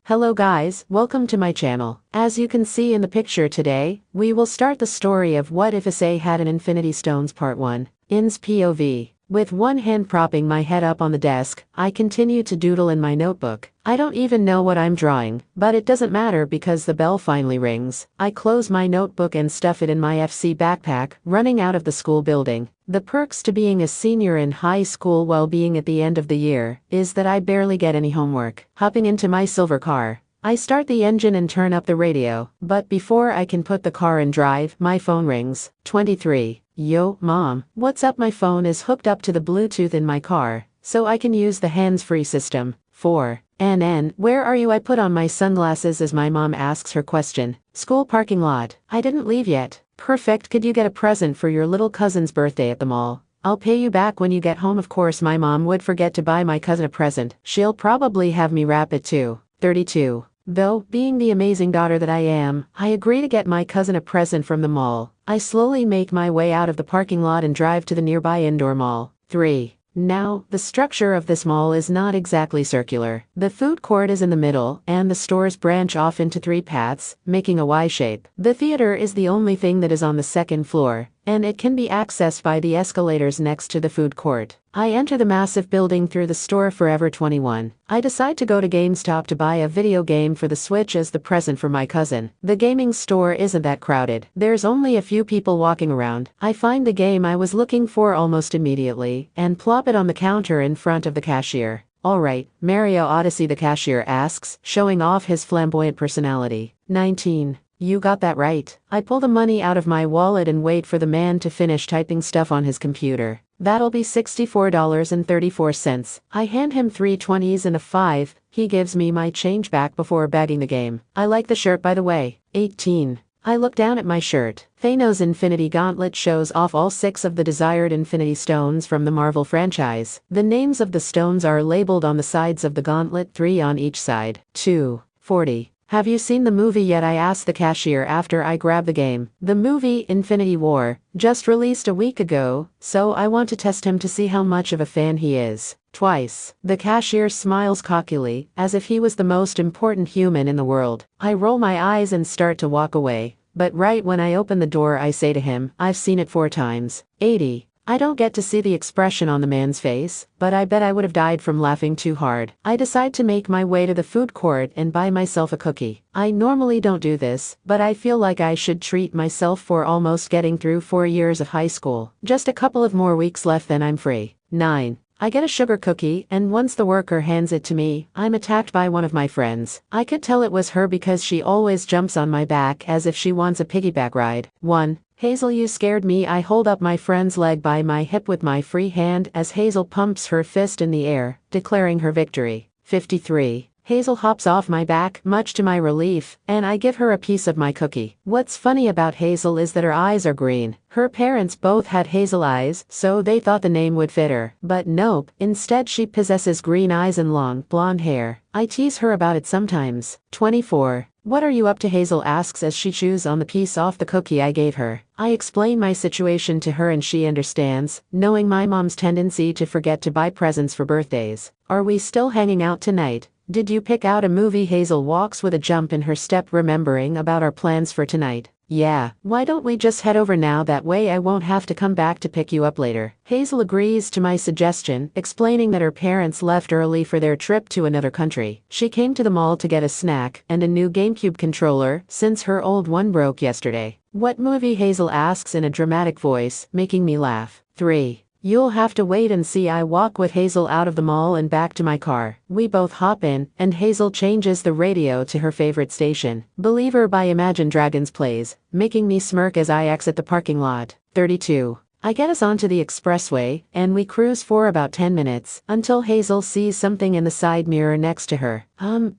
Hello guys, welcome to my channel. As you can see in the picture today, we will start the story of What If Issei Had an Infinity Stones Part 1, In's POV. With one hand propping my head up on the desk, I continue to doodle in my notebook. I don't even know what I'm drawing, but it doesn't matter because the bell finally rings. I close my notebook and stuff it in my FC backpack, running out of the school building. The perks to being a senior in high school while being at the end of the year is that I barely get any homework. Hopping into my silver car, I start the engine and turn up the radio, but before I can put the car in drive, my phone rings. 23. Yo, Mom. What's up? My phone is hooked up to the Bluetooth in my car, so I can use the hands-free system. 4. NN, where are you? I put on my sunglasses as my mom asks her question. School parking lot. I didn't leave yet. Perfect. Could you get a present for your little cousin's birthday at the mall? I'll pay you back when you get home. Of course, my mom would forget to buy my cousin a present. She'll probably have me wrap it too. 32. Though, being the amazing daughter that I am, I agree to get my cousin a present from the mall. I slowly make my way out of the parking lot and drive to the nearby indoor mall. 3. Now, the structure of this mall is not exactly circular. The food court is in the middle, and the stores branch off into 3 paths, making a Y shape. The theater is the only thing that is on the second floor, and it can be accessed by the escalators next to the food court. I enter the massive building through the store Forever 21. I decide to go to GameStop to buy a video game for the Switch as the present for my cousin. The gaming store isn't that crowded. There's only a few people walking around. I find the game I was looking for almost immediately, and plop it on the counter in front of the cashier. Alright, Mario Odyssey, the cashier asks, showing off his flamboyant personality. 19. You got that right. I pull the money out of my wallet and wait for the man to finish typing stuff on his computer. That'll be $64.34. I hand him 3 20s and a 5. He gives me my change back before bagging the game. I like the shirt, by the way. 18. I look down at my shirt. Thanos' Infinity Gauntlet shows off all 6 of the desired Infinity Stones from the Marvel franchise. The names of the stones are labeled on the sides of the gauntlet, 3 on each side. 2. 40. Have you seen the movie yet? I asked the cashier after I grab the game. The movie, Infinity War, just released a week ago, so I want to test him to see how much of a fan he is. Twice. The cashier smiles cockily, as if he was the most important human in the world. I roll my eyes and start to walk away, but right when I open the door I say to him, I've seen it 4 times. 80. I don't get to see the expression on the man's face, but I bet I would have died from laughing too hard. I decide to make my way to the food court and buy myself a cookie. I normally don't do this, but I feel like I should treat myself for almost getting through 4 years of high school. Just a couple of more weeks left, then I'm free. 9. I get a sugar cookie, and once the worker hands it to me, I'm attacked by one of my friends. I could tell it was her because she always jumps on my back as if she wants a piggyback ride. 1. Hazel, you scared me. I hold up my friend's leg by my hip with my free hand as Hazel pumps her fist in the air, declaring her victory. 53. Hazel hops off my back, much to my relief, and I give her a piece of my cookie. What's funny about Hazel is that her eyes are green. Her parents both had hazel eyes, so they thought the name would fit her. But nope, instead she possesses green eyes and long, blonde hair. I tease her about it sometimes. 24. What are you up to? Hazel asks as she chews on the piece off the cookie I gave her. I explain my situation to her and she understands, knowing my mom's tendency to forget to buy presents for birthdays. Are we still hanging out tonight? Did you pick out a movie? Hazel walks with a jump in her step, remembering about our plans for tonight. Yeah, why don't we just head over now? That way I won't have to come back to pick you up later. Hazel agrees to my suggestion, explaining that her parents left early for their trip to another country. She came to the mall to get a snack and a new GameCube controller since her old one broke yesterday. What movie? Hazel asks in a dramatic voice, making me laugh. 3. You'll have to wait and see. I walk with Hazel out of the mall and back to my car. We both hop in, and Hazel changes the radio to her favorite station. Believer by Imagine Dragons plays, making me smirk as I exit the parking lot. 32. I get us onto the expressway, and we cruise for about 10 minutes, until Hazel sees something in the side mirror next to her.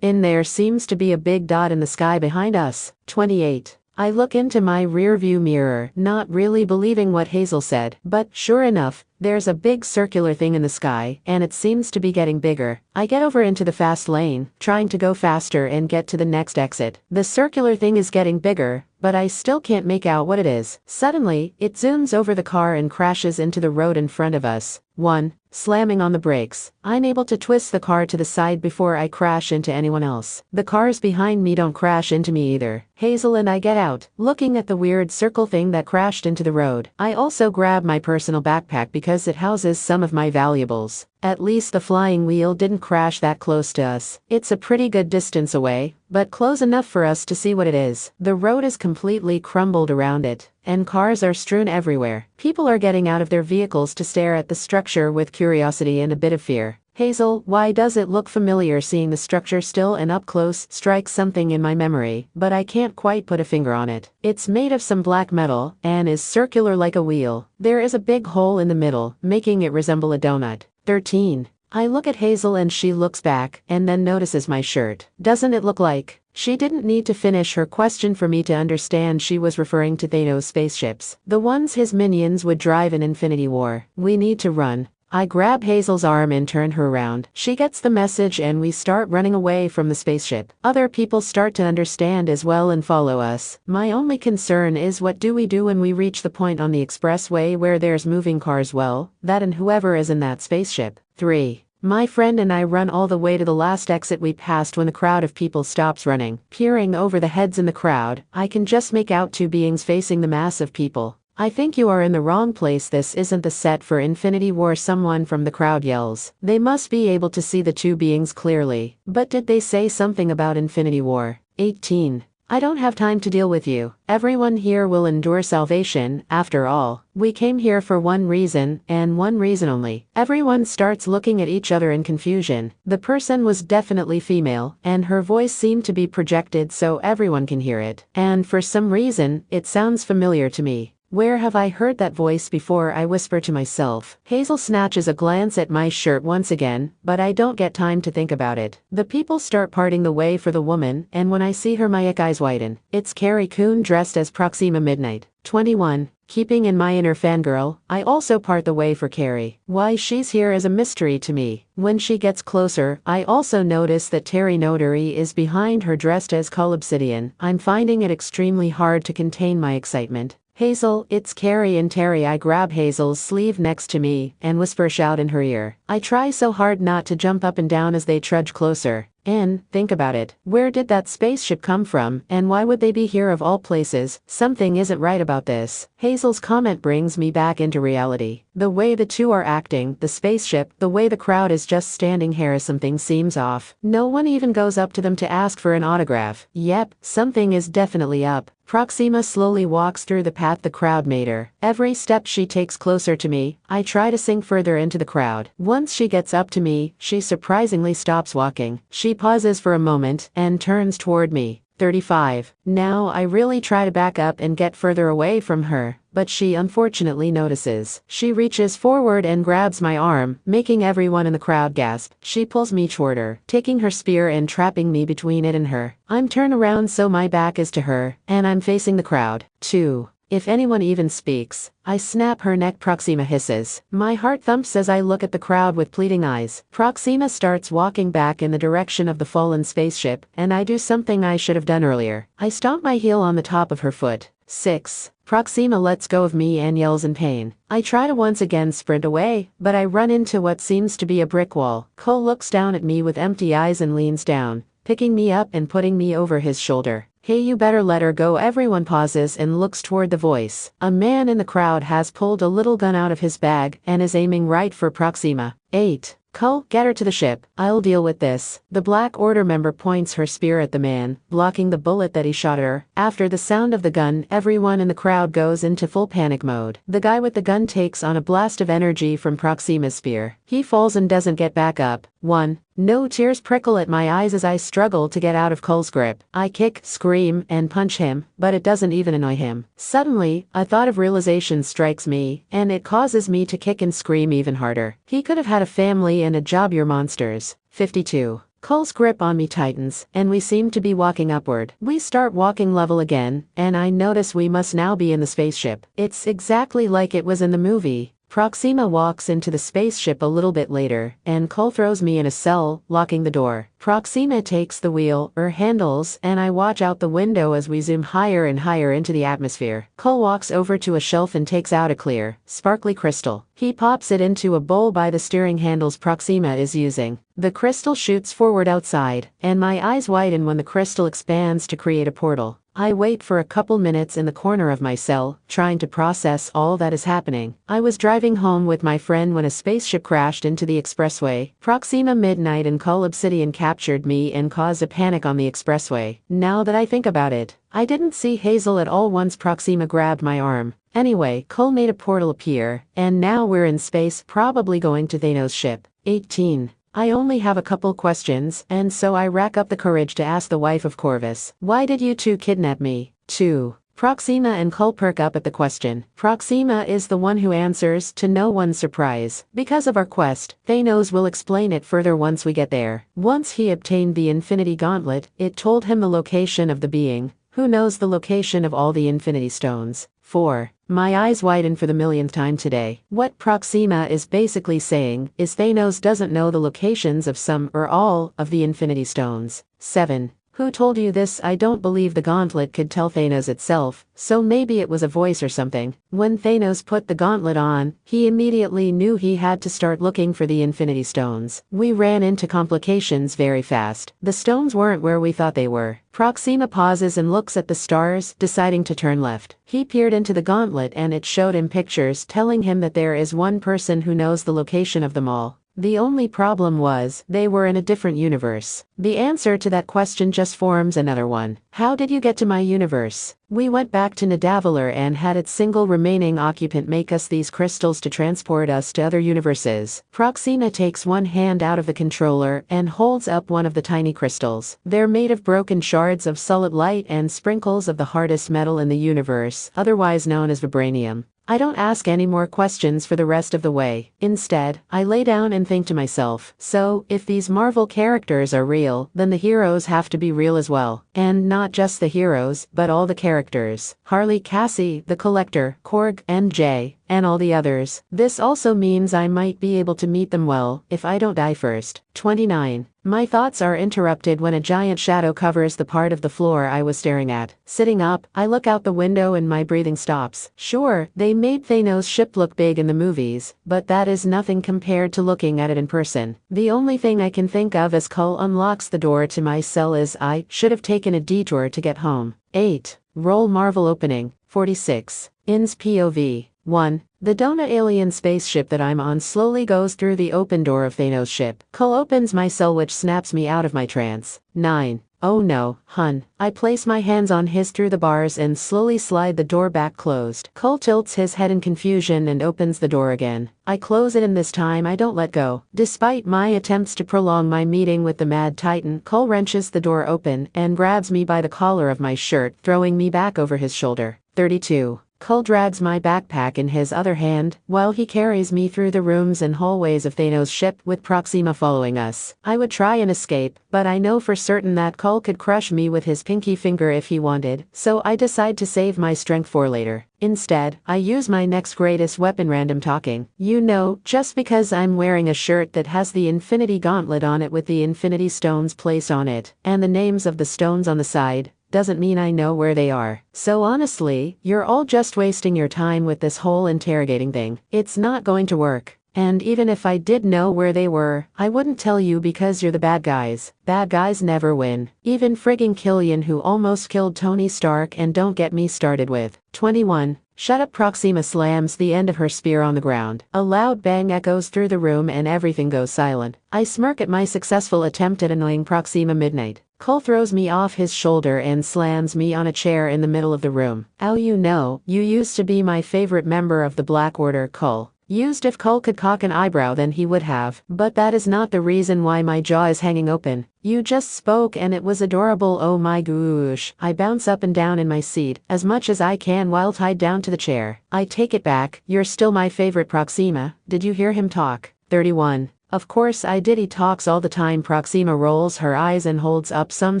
In there seems to be a big dot in the sky behind us. 28. I look into my rearview mirror, not really believing what Hazel said, but sure enough, there's a big circular thing in the sky, and it seems to be getting bigger. I get over into the fast lane, trying to go faster and get to the next exit. The circular thing is getting bigger, but I still can't make out what it is. Suddenly, it zooms over the car and crashes into the road in front of us. 1. slamming on the brakes. I'm able to twist the car to the side before I crash into anyone else. The cars behind me don't crash into me either. Hazel and I get out, looking at the weird circle thing that crashed into the road. I also grab my personal backpack because it houses some of my valuables. At least the flying wheel didn't crash that close to us. It's a pretty good distance away, but close enough for us to see what it is. The road is completely crumbled around it, and cars are strewn everywhere. People are getting out of their vehicles to stare at the structure with curiosity and a bit of fear. Hazel, why does it look familiar? Seeing the structure still and up close strikes something in my memory, but I can't quite put a finger on it. It's made of some black metal, and is circular like a wheel. There is a big hole in the middle, making it resemble a donut. 13. I look at Hazel and she looks back, and then notices my shirt. Doesn't it look like? She didn't need to finish her question for me to understand she was referring to Thanos' spaceships. The ones his minions would drive in Infinity War. We need to run. I grab Hazel's arm and turn her around. She gets the message and we start running away from the spaceship. Other people start to understand as well and follow us. My only concern is what do we do when we reach the point on the expressway where there's moving cars? Well, that and whoever is in that spaceship. 3. My friend and I run all the way to the last exit we passed when the crowd of people stops running. Peering over the heads in the crowd, I can just make out two beings facing the mass of people. I think you are in the wrong place. This isn't the set for Infinity War. Someone from the crowd yells. They must be able to see the two beings clearly. But did they say something about Infinity War? 18. I don't have time to deal with you. Everyone here will endure salvation, after all. We came here for one reason, and one reason only. Everyone starts looking at each other in confusion. The person was definitely female, and her voice seemed to be projected so everyone can hear it. And for some reason, it sounds familiar to me. Where have I heard that voice before? I whisper to myself. Hazel snatches a glance at my shirt once again, but I don't get time to think about it. The people start parting the way for the woman, and when I see her my eyes widen. It's Carrie Coon dressed as Proxima Midnight. 21. Keeping in my inner fangirl, I also part the way for Carrie. Why she's here is a mystery to me. When she gets closer, I also notice that Terry Notary is behind her dressed as Cull Obsidian. I'm finding it extremely hard to contain my excitement. Hazel, it's Carrie and Terry. I grab Hazel's sleeve next to me and whisper shout in her ear. I try so hard not to jump up and down as they trudge closer. And, think about it, where did that spaceship come from, and why would they be here of all places? Something isn't right about this. Hazel's comment brings me back into reality. The way the two are acting, the spaceship, the way the crowd is just standing here, something seems off. No one even goes up to them to ask for an autograph. Yep, something is definitely up. Proxima slowly walks through the path the crowd made her. Every step she takes closer to me, I try to sink further into the crowd. Once she gets up to me, she surprisingly stops walking. She pauses for a moment and turns toward me. 35. Now I really try to back up and get further away from her, but she unfortunately notices. She reaches forward and grabs my arm, making everyone in the crowd gasp. She pulls me toward her, taking her spear and trapping me between it and her. I'm turned around so my back is to her, and I'm facing the crowd. 2. If anyone even speaks, I snap her neck. Proxima hisses. My heart thumps as I look at the crowd with pleading eyes. Proxima starts walking back in the direction of the fallen spaceship, and I do something I should have done earlier. I stomp my heel on the top of her foot. 6. Proxima lets go of me and yells in pain. I try to once again sprint away, but I run into what seems to be a brick wall. Cole looks down at me with empty eyes and leans down, picking me up and putting me over his shoulder. Hey, you better let her go. Everyone pauses and looks toward the voice. A man in the crowd has pulled a little gun out of his bag and is aiming right for Proxima. 8. Cull, get her to the ship. I'll deal with this. The Black Order member points her spear at the man, blocking the bullet that he shot at her. After the sound of the gun, everyone in the crowd goes into full panic mode. The guy with the gun takes on a blast of energy from Proxima's spear. He falls and doesn't get back up. 1. No, tears prickle at my eyes as I struggle to get out of Cull's grip. I kick, scream, and punch him, but it doesn't even annoy him. Suddenly, a thought of realization strikes me, and it causes me to kick and scream even harder. He could have had a family and a job, you monsters. 52. Cull's grip on me tightens, and we seem to be walking upward. We start walking level again, and I notice we must now be in the spaceship. It's exactly like it was in the movie. Proxima walks into the spaceship a little bit later, and Cull throws me in a cell, locking the door. Proxima takes the wheel, or handles, and I watch out the window as we zoom higher and higher into the atmosphere. Cole walks over to a shelf and takes out a clear, sparkly crystal. He pops it into a bowl by the steering handles Proxima is using. The crystal shoots forward outside, and my eyes widen when the crystal expands to create a portal. I wait for a couple minutes in the corner of my cell, trying to process all that is happening. I was driving home with my friend when a spaceship crashed into the expressway. Proxima Midnight and Cull Obsidian captured me and caused a panic on the expressway. Now that I think about it, I didn't see Hazel at all once Proxima grabbed my arm. Anyway, Cull made a portal appear, and now we're in space, probably going to Thanos' ship. 18. I only have a couple questions, and so I rack up the courage to ask the wife of Corvus. Why did you two kidnap me? 2. Proxima and Cull perk up at the question. Proxima is the one who answers, to no one's surprise. Because of our quest, Thanos will explain it further once we get there. Once he obtained the Infinity Gauntlet, it told him the location of the being, who knows the location of all the Infinity Stones. 4. My eyes widen for the millionth time today. What Proxima is basically saying is Thanos doesn't know the locations of some or all of the Infinity Stones. 7. Who told you this? I don't believe the gauntlet could tell Thanos itself, so maybe it was a voice or something. When Thanos put the gauntlet on, he immediately knew he had to start looking for the Infinity Stones. We ran into complications very fast. The stones weren't where we thought they were. Proxima pauses and looks at the stars, deciding to turn left. He peered into the gauntlet and it showed him pictures telling him that there is one person who knows the location of them all. The only problem was, they were in a different universe. The answer to that question just forms another one. How did you get to my universe? We went back to Nidavellir and had its single remaining occupant make us these crystals to transport us to other universes. Proxima takes one hand out of the controller and holds up one of the tiny crystals. They're made of broken shards of solid light and sprinkles of the hardest metal in the universe, otherwise known as vibranium. I don't ask any more questions for the rest of the way. Instead, I lay down and think to myself, so, if these Marvel characters are real, then the heroes have to be real as well. And not just the heroes, but all the characters. Harley, Cassie, the Collector, Korg, and Jay, and all the others. This also means I might be able to meet them well, if I don't die first. 29. My thoughts are interrupted when a giant shadow covers the part of the floor I was staring at. Sitting up, I look out the window and my breathing stops. Sure, they made Thanos' ship look big in the movies, but that is nothing compared to looking at it in person. The only thing I can think of as Cull unlocks the door to my cell is I should have taken a detour to get home. 8. Roll Marvel opening. 46. In's POV. 1. The donut alien spaceship that I'm on slowly goes through the open door of Thanos' ship. Cull opens my cell which snaps me out of my trance. 9. Oh no, hun. I place my hands on his through the bars and slowly slide the door back closed. Cull tilts his head in confusion and opens the door again. I close it and this time I don't let go. Despite my attempts to prolong my meeting with the Mad Titan, Cull wrenches the door open and grabs me by the collar of my shirt, throwing me back over his shoulder. 32. Cull drags my backpack in his other hand, while he carries me through the rooms and hallways of Thanos' ship with Proxima following us. I would try and escape, but I know for certain that Cull could crush me with his pinky finger if he wanted, so I decide to save my strength for later. Instead, I use my next greatest weapon, random talking. You know, just because I'm wearing a shirt that has the Infinity Gauntlet on it with the Infinity Stones placed on it, and the names of the stones on the side, doesn't mean I know where they are. So honestly, you're all just wasting your time with this whole interrogating thing. It's not going to work. And even if I did know where they were, I wouldn't tell you because you're the bad guys. Bad guys never win. Even frigging Killian, who almost killed Tony Stark, and don't get me started with. 21. Shut up. Proxima slams the end of her spear on the ground. A loud bang echoes through the room and everything goes silent. I smirk at my successful attempt at annoying Proxima Midnight. Cull throws me off his shoulder and slams me on a chair in the middle of the room. Ow, you know, you used to be my favorite member of the Black Order, Cull. Used. If Cull could cock an eyebrow then he would have, but that is not the reason why my jaw is hanging open. You just spoke and it was adorable, oh my gosh. I bounce up and down in my seat, as much as I can while tied down to the chair. I take it back, you're still my favorite, Proxima. Did you hear him talk? 31. Of course I did, he talks all the time. Proxima rolls her eyes and holds up some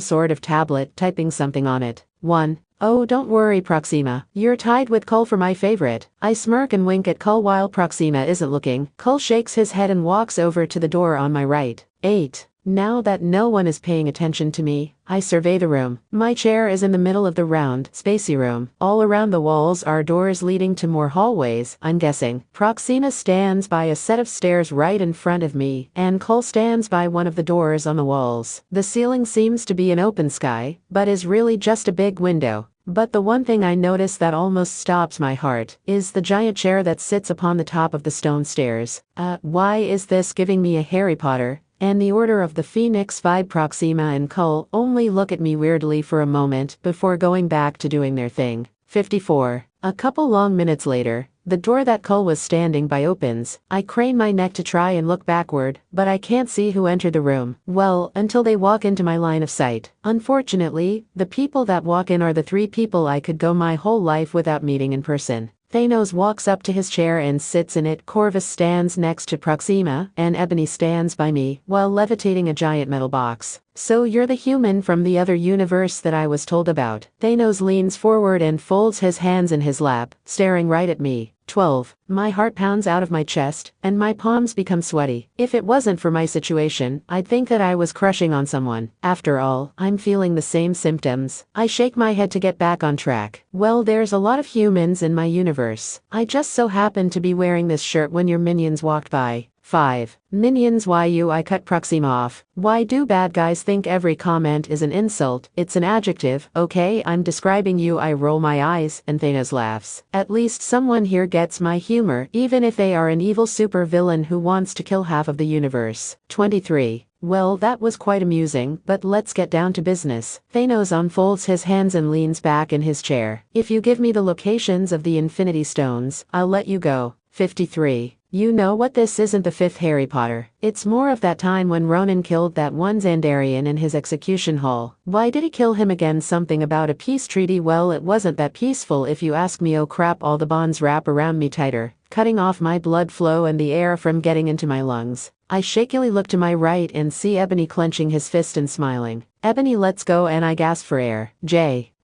sort of tablet, typing something on it. 1. Oh, don't worry, Proxima. You're tied with Cull for my favorite. I smirk and wink at Cull while Proxima isn't looking. Cull shakes his head and walks over to the door on my right. 8. Now that no one is paying attention to me, I survey the room. My chair is in the middle of the round, spacey room. All around the walls are doors leading to more hallways, I'm guessing. Proxima stands by a set of stairs right in front of me, and Cole stands by one of the doors on the walls. The ceiling seems to be an open sky, but is really just a big window. But the one thing I notice that almost stops my heart is the giant chair that sits upon the top of the stone stairs. Why is this giving me a Harry Potter and the Order of the Phoenix vibe? Proxima and Cole only look at me weirdly for a moment before going back to doing their thing. 54. A couple long minutes later, the door that Cole was standing by opens. I crane my neck to try and look backward, but I can't see who entered the room. Well, until they walk into my line of sight. Unfortunately, the people that walk in are the 3 people I could go my whole life without meeting in person. Thanos walks up to his chair and sits in it. Corvus stands next to Proxima, and Ebony stands by me while levitating a giant metal box. So you're the human from the other universe that I was told about. Thanos leans forward and folds his hands in his lap, staring right at me. 12. My heart pounds out of my chest, and my palms become sweaty. If it wasn't for my situation, I'd think that I was crushing on someone. After all, I'm feeling the same symptoms. I shake my head to get back on track. Well, there's a lot of humans in my universe. I just so happened to be wearing this shirt when your minions walked by. 5. Minions. Why you? I cut Proxima off. Why do bad guys think every comment is an insult? It's an adjective, okay? I'm describing you. I roll my eyes, and Thanos laughs. At least someone here gets my humor, even if they are an evil supervillain who wants to kill half of the universe. 23. Well, that was quite amusing, but let's get down to business. Thanos unfolds his hands and leans back in his chair. If you give me the locations of the Infinity Stones, I'll let you go. 53. You know what, this isn't the 5th Harry Potter. It's more of that time when Ronan killed that one Xandarian in his execution hall. Why did he kill him again? Something about a peace treaty. Well, it wasn't that peaceful if you ask me. Oh crap, all the bonds wrap around me tighter, cutting off my blood flow and the air from getting into my lungs. I shakily look to my right and see Ebony clenching his fist and smiling. Ebony lets go and I gasp for air.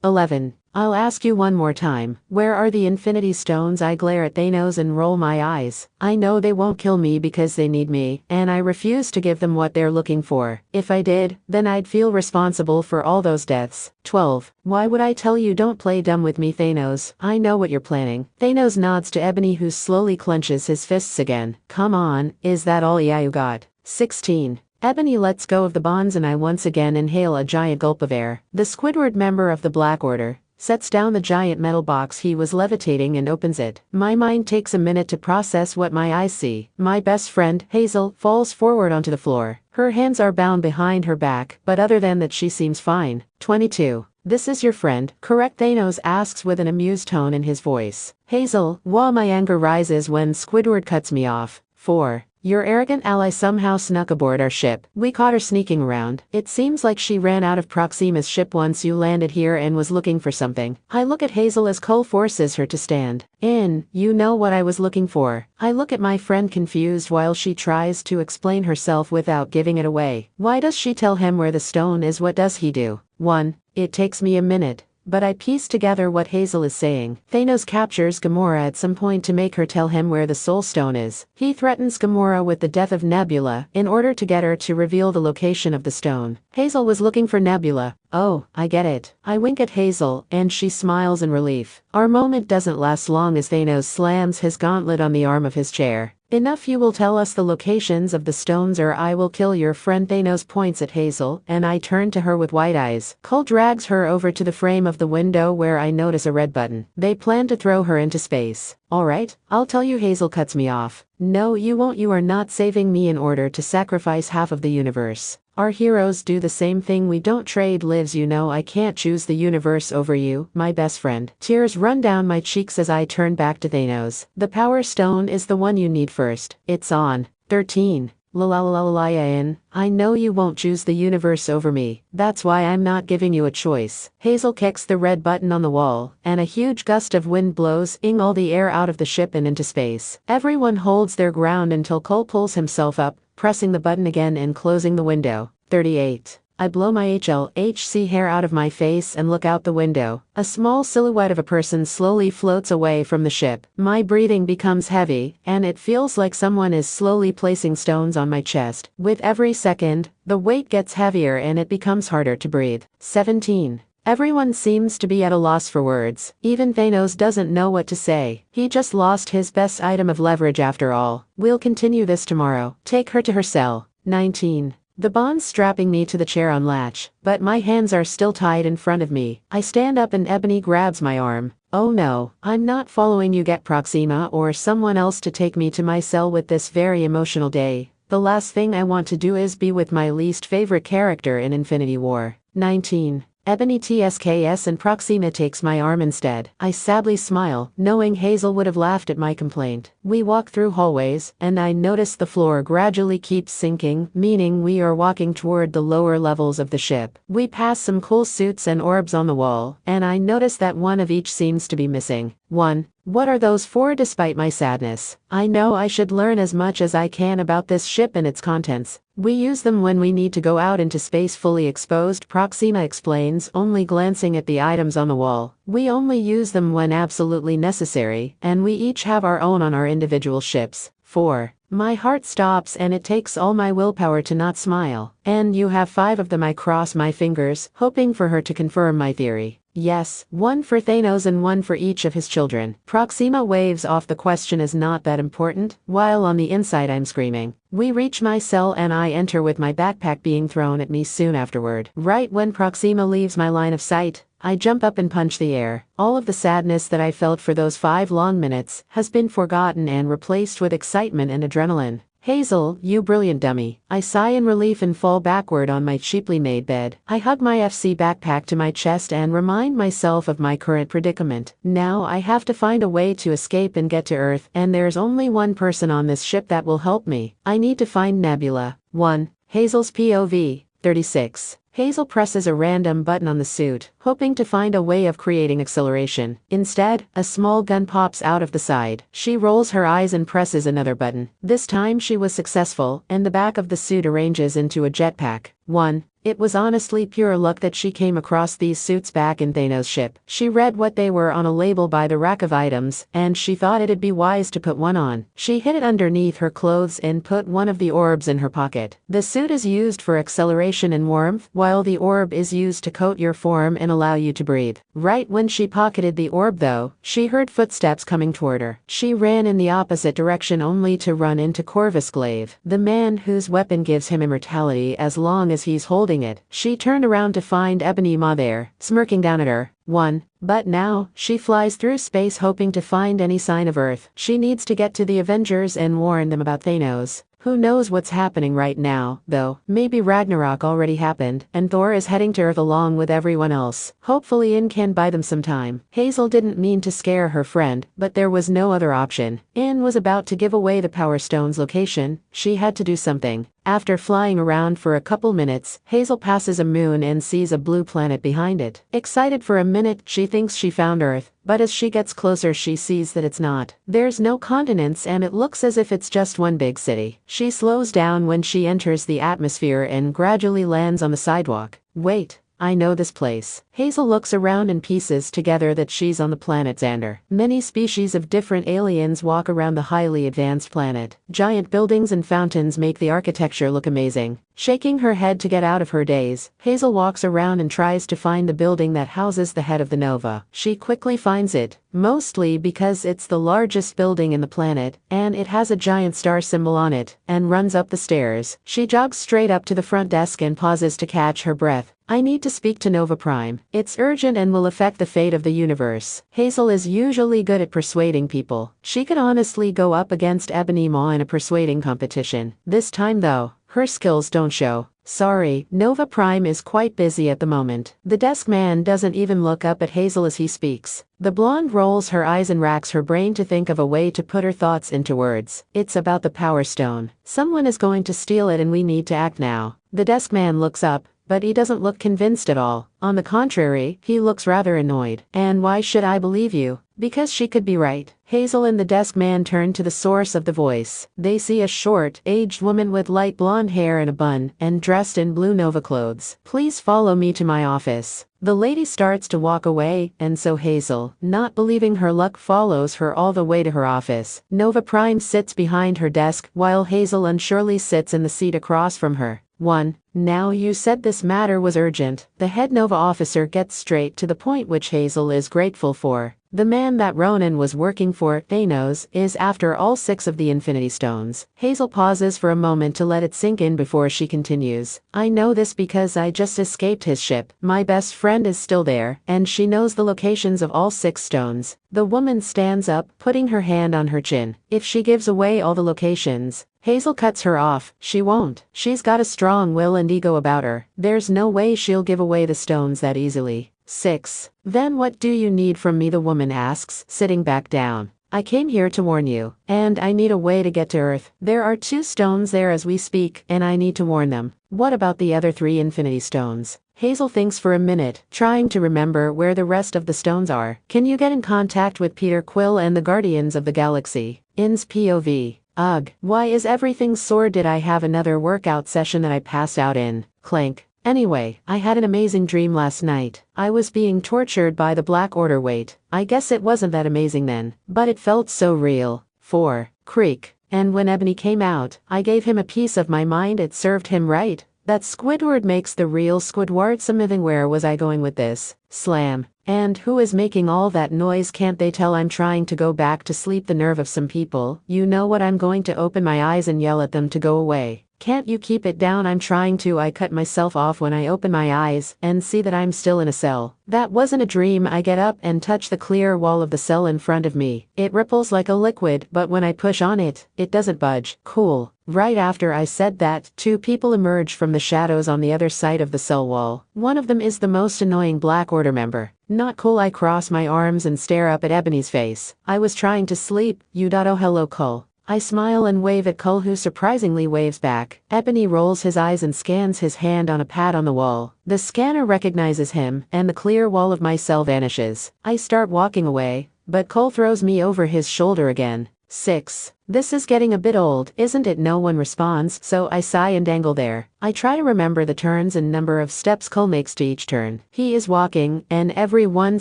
11. I'll ask you one more time. Where are the Infinity Stones? I glare at Thanos and roll my eyes. I know they won't kill me because they need me, and I refuse to give them what they're looking for. If I did, then I'd feel responsible for all those deaths. 12. Why would I tell you? Don't play dumb with me, Thanos. I know what you're planning. Thanos nods to Ebony, who slowly clenches his fists again. Come on, is that all you got? 16. Ebony lets go of the bonds and I once again inhale a giant gulp of air. The Squidward, member of the Black Order, sets down the giant metal box he was levitating and opens it. My mind takes a minute to process what my eyes see. My best friend, Hazel, falls forward onto the floor. Her hands are bound behind her back, but other than that she seems fine. 22. This is your friend, correct? Thanos asks with an amused tone in his voice. Hazel, while my anger rises when Squidward cuts me off. 4. Your arrogant ally somehow snuck aboard our ship. We caught her sneaking around. It seems like she ran out of Proxima's ship once you landed here and was looking for something. I look at Hazel as Cole forces her to stand. You know what I was looking for. I look at my friend confused while she tries to explain herself without giving it away. Why does she tell him where the stone is? What does he do? 1. It takes me a minute, but I piece together what Hazel is saying. Thanos captures Gamora at some point to make her tell him where the Soul Stone is. He threatens Gamora with the death of Nebula in order to get her to reveal the location of the stone. Hazel was looking for Nebula. Oh, I get it. I wink at Hazel, and she smiles in relief. Our moment doesn't last long as Thanos slams his gauntlet on the arm of his chair. Enough, you will tell us the locations of the stones or I will kill your friend. Thanos points at Hazel, and I turn to her with wide eyes. Cole drags her over to the frame of the window where I notice a red button. They plan to throw her into space. Alright, I'll tell you. Hazel cuts me off. No, you won't. You are not saving me in order to sacrifice half of the universe. Our heroes do the same thing. We don't trade lives, you know. I can't choose the universe over you, my best friend. Tears run down my cheeks as I turn back to Thanos. The Power Stone is the one you need first. It's on. 13. I know you won't choose the universe over me. That's why I'm not giving you a choice. Hazel kicks the red button on the wall, and a huge gust of wind blows all the air out of the ship and into space. Everyone holds their ground until Cole pulls himself up, pressing the button again and closing the window. 38. I blow my HLHC hair out of my face and look out the window. A small silhouette of a person slowly floats away from the ship. My breathing becomes heavy, and it feels like someone is slowly placing stones on my chest. With every second, the weight gets heavier and it becomes harder to breathe. 17. Everyone seems to be at a loss for words. Even Thanos doesn't know what to say. He just lost his best item of leverage after all. We'll continue this tomorrow. Take her to her cell. 19. The bond's strapping me to the chair on latch, but my hands are still tied in front of me. I stand up and Ebony grabs my arm. Oh no, I'm not following you. Get Proxima or someone else to take me to my cell with this very emotional day. The last thing I want to do is be with my least favorite character in Infinity War. 19. Ebony TSKS and Proxima takes my arm instead. I sadly smile, knowing Hazel would have laughed at my complaint. We walk through hallways, and I notice the floor gradually keeps sinking, meaning we are walking toward the lower levels of the ship. We pass some cool suits and orbs on the wall, and I notice that one of each seems to be missing. 1. What are those for? Despite my sadness, I know I should learn as much as I can about this ship and its contents. We use them when we need to go out into space fully exposed, Proxima explains, only glancing at the items on the wall. We only use them when absolutely necessary, and we each have our own on our individual ships. 4. My heart stops and it takes all my willpower to not smile. And you have 5 of them. I cross my fingers, hoping for her to confirm my theory. Yes, 1 for Thanos and 1 for each of his children. Proxima waves off the question as not that important, while on the inside I'm screaming. We reach my cell and I enter with my backpack being thrown at me soon afterward. Right when Proxima leaves my line of sight, I jump up and punch the air. All of the sadness that I felt for those 5 long minutes has been forgotten and replaced with excitement and adrenaline. Hazel, you brilliant dummy. I sigh in relief and fall backward on my cheaply made bed. I hug my FC backpack to my chest and remind myself of my current predicament. Now I have to find a way to escape and get to Earth, and there's only one person on this ship that will help me. I need to find Nebula. 1. Hazel's POV. 36. Hazel presses a random button on the suit, hoping to find a way of creating acceleration. Instead, a small gun pops out of the side. She rolls her eyes and presses another button. This time she was successful, and the back of the suit arranges into a jetpack. 1. It was honestly pure luck that she came across these suits back in Thanos' ship. She read what they were on a label by the rack of items, and she thought it'd be wise to put one on. She hid it underneath her clothes and put one of the orbs in her pocket. The suit is used for acceleration and warmth, while the orb is used to coat your form and allow you to breathe. Right when she pocketed the orb though, she heard footsteps coming toward her. She ran in the opposite direction only to run into Corvus Glaive, the man whose weapon gives him immortality as long as he's holding it. She turned around to find Ebony Maw there, smirking down at her. 1. But now, she flies through space hoping to find any sign of Earth. She needs to get to the Avengers and warn them about Thanos. Who knows what's happening right now, though. Maybe Ragnarok already happened, and Thor is heading to Earth along with everyone else. Hopefully In can buy them some time. Hazel didn't mean to scare her friend, but there was no other option. In was about to give away the Power Stone's location. She had to do something. After flying around for a couple minutes, Hazel passes a moon and sees a blue planet behind it. Excited for a minute, she thinks she found Earth, but as she gets closer she sees that it's not. There's no continents and it looks as if it's just one big city. She slows down when she enters the atmosphere and gradually lands on the sidewalk. Wait. I know this place. Hazel looks around and pieces together that she's on the planet Xandar. Many species of different aliens walk around the highly advanced planet. Giant buildings and fountains make the architecture look amazing. Shaking her head to get out of her daze, Hazel walks around and tries to find the building that houses the head of the Nova. She quickly finds it, mostly because it's the largest building in the planet, and it has a giant star symbol on it, and runs up the stairs. She jogs straight up to the front desk and pauses to catch her breath. I need to speak to Nova Prime. It's urgent and will affect the fate of the universe. Hazel is usually good at persuading people. She could honestly go up against Ebony Maw in a persuading competition. This time though, her skills don't show. Sorry, Nova Prime is quite busy at the moment. The desk man doesn't even look up at Hazel as he speaks. The blonde rolls her eyes and racks her brain to think of a way to put her thoughts into words. It's about the Power Stone. Someone is going to steal it and we need to act now. The desk man looks up, but he doesn't look convinced at all. On the contrary, he looks rather annoyed. And why should I believe you? Because she could be right. Hazel and the desk man turn to the source of the voice. They see a short, aged woman with light blonde hair and a bun, and dressed in blue Nova clothes. Please follow me to my office. The lady starts to walk away, and so Hazel, not believing her luck, follows her all the way to her office. Nova Prime sits behind her desk, while Hazel unsurely sits in the seat across from her. 1. Now you said this matter was urgent. The head Nova officer gets straight to the point, which Hazel is grateful for. The man that Ronan was working for, Thanos, is after all 6 of the Infinity Stones. Hazel pauses for a moment to let it sink in before she continues. I know this because I just escaped his ship. My best friend is still there, and she knows the locations of all 6 stones. The woman stands up, putting her hand on her chin. If she gives away all the locations, Hazel cuts her off. She won't. She's got a strong will and ego about her. There's no way she'll give away the stones that easily. 6. Then what do you need from me? The woman asks, sitting back down. I came here to warn you, and I need a way to get to Earth. There are 2 stones there as we speak, and I need to warn them. What about the other 3 Infinity Stones? Hazel thinks for a minute, trying to remember where the rest of the stones are. Can you get in contact with Peter Quill and the Guardians of the Galaxy? In's POV. Ugh, why is everything sore? Did I have another workout session that I passed out in? Clank. Anyway, I had an amazing dream last night. I was being tortured by the Black Order. Wait, I guess it wasn't that amazing then, but it felt so real. 4. Creak. And when Ebony came out, I gave him a piece of my mind. It served him right. That Squidward makes the real Squidward. Something. Where was I going with this? Slam. And who is making all that noise? Can't they tell I'm trying to go back to sleep? The nerve of some people. You know what? I'm going to open my eyes and yell at them to go away. Can't you keep it down? I'm trying to. I cut myself off when I open my eyes and see that I'm still in a cell. That wasn't a dream. I get up and touch the clear wall of the cell in front of me. It ripples like a liquid, but when I push on it, it doesn't budge. Cool. Right after I said that, 2 people emerge from the shadows on the other side of the cell wall. One of them is the most annoying Black Order member. Not cool. I cross my arms and stare up at Ebony's face. I was trying to sleep. Oh, hello, Cull. I smile and wave at Cull, who surprisingly waves back. Ebony rolls his eyes and scans his hand on a pad on the wall. The scanner recognizes him, and the clear wall of my cell vanishes. I start walking away, but Cull throws me over his shoulder again. 6. This is getting a bit old, isn't it? No one responds, so I sigh and dangle there. I try to remember the turns and number of steps Cull makes to each turn. He is walking, and every 1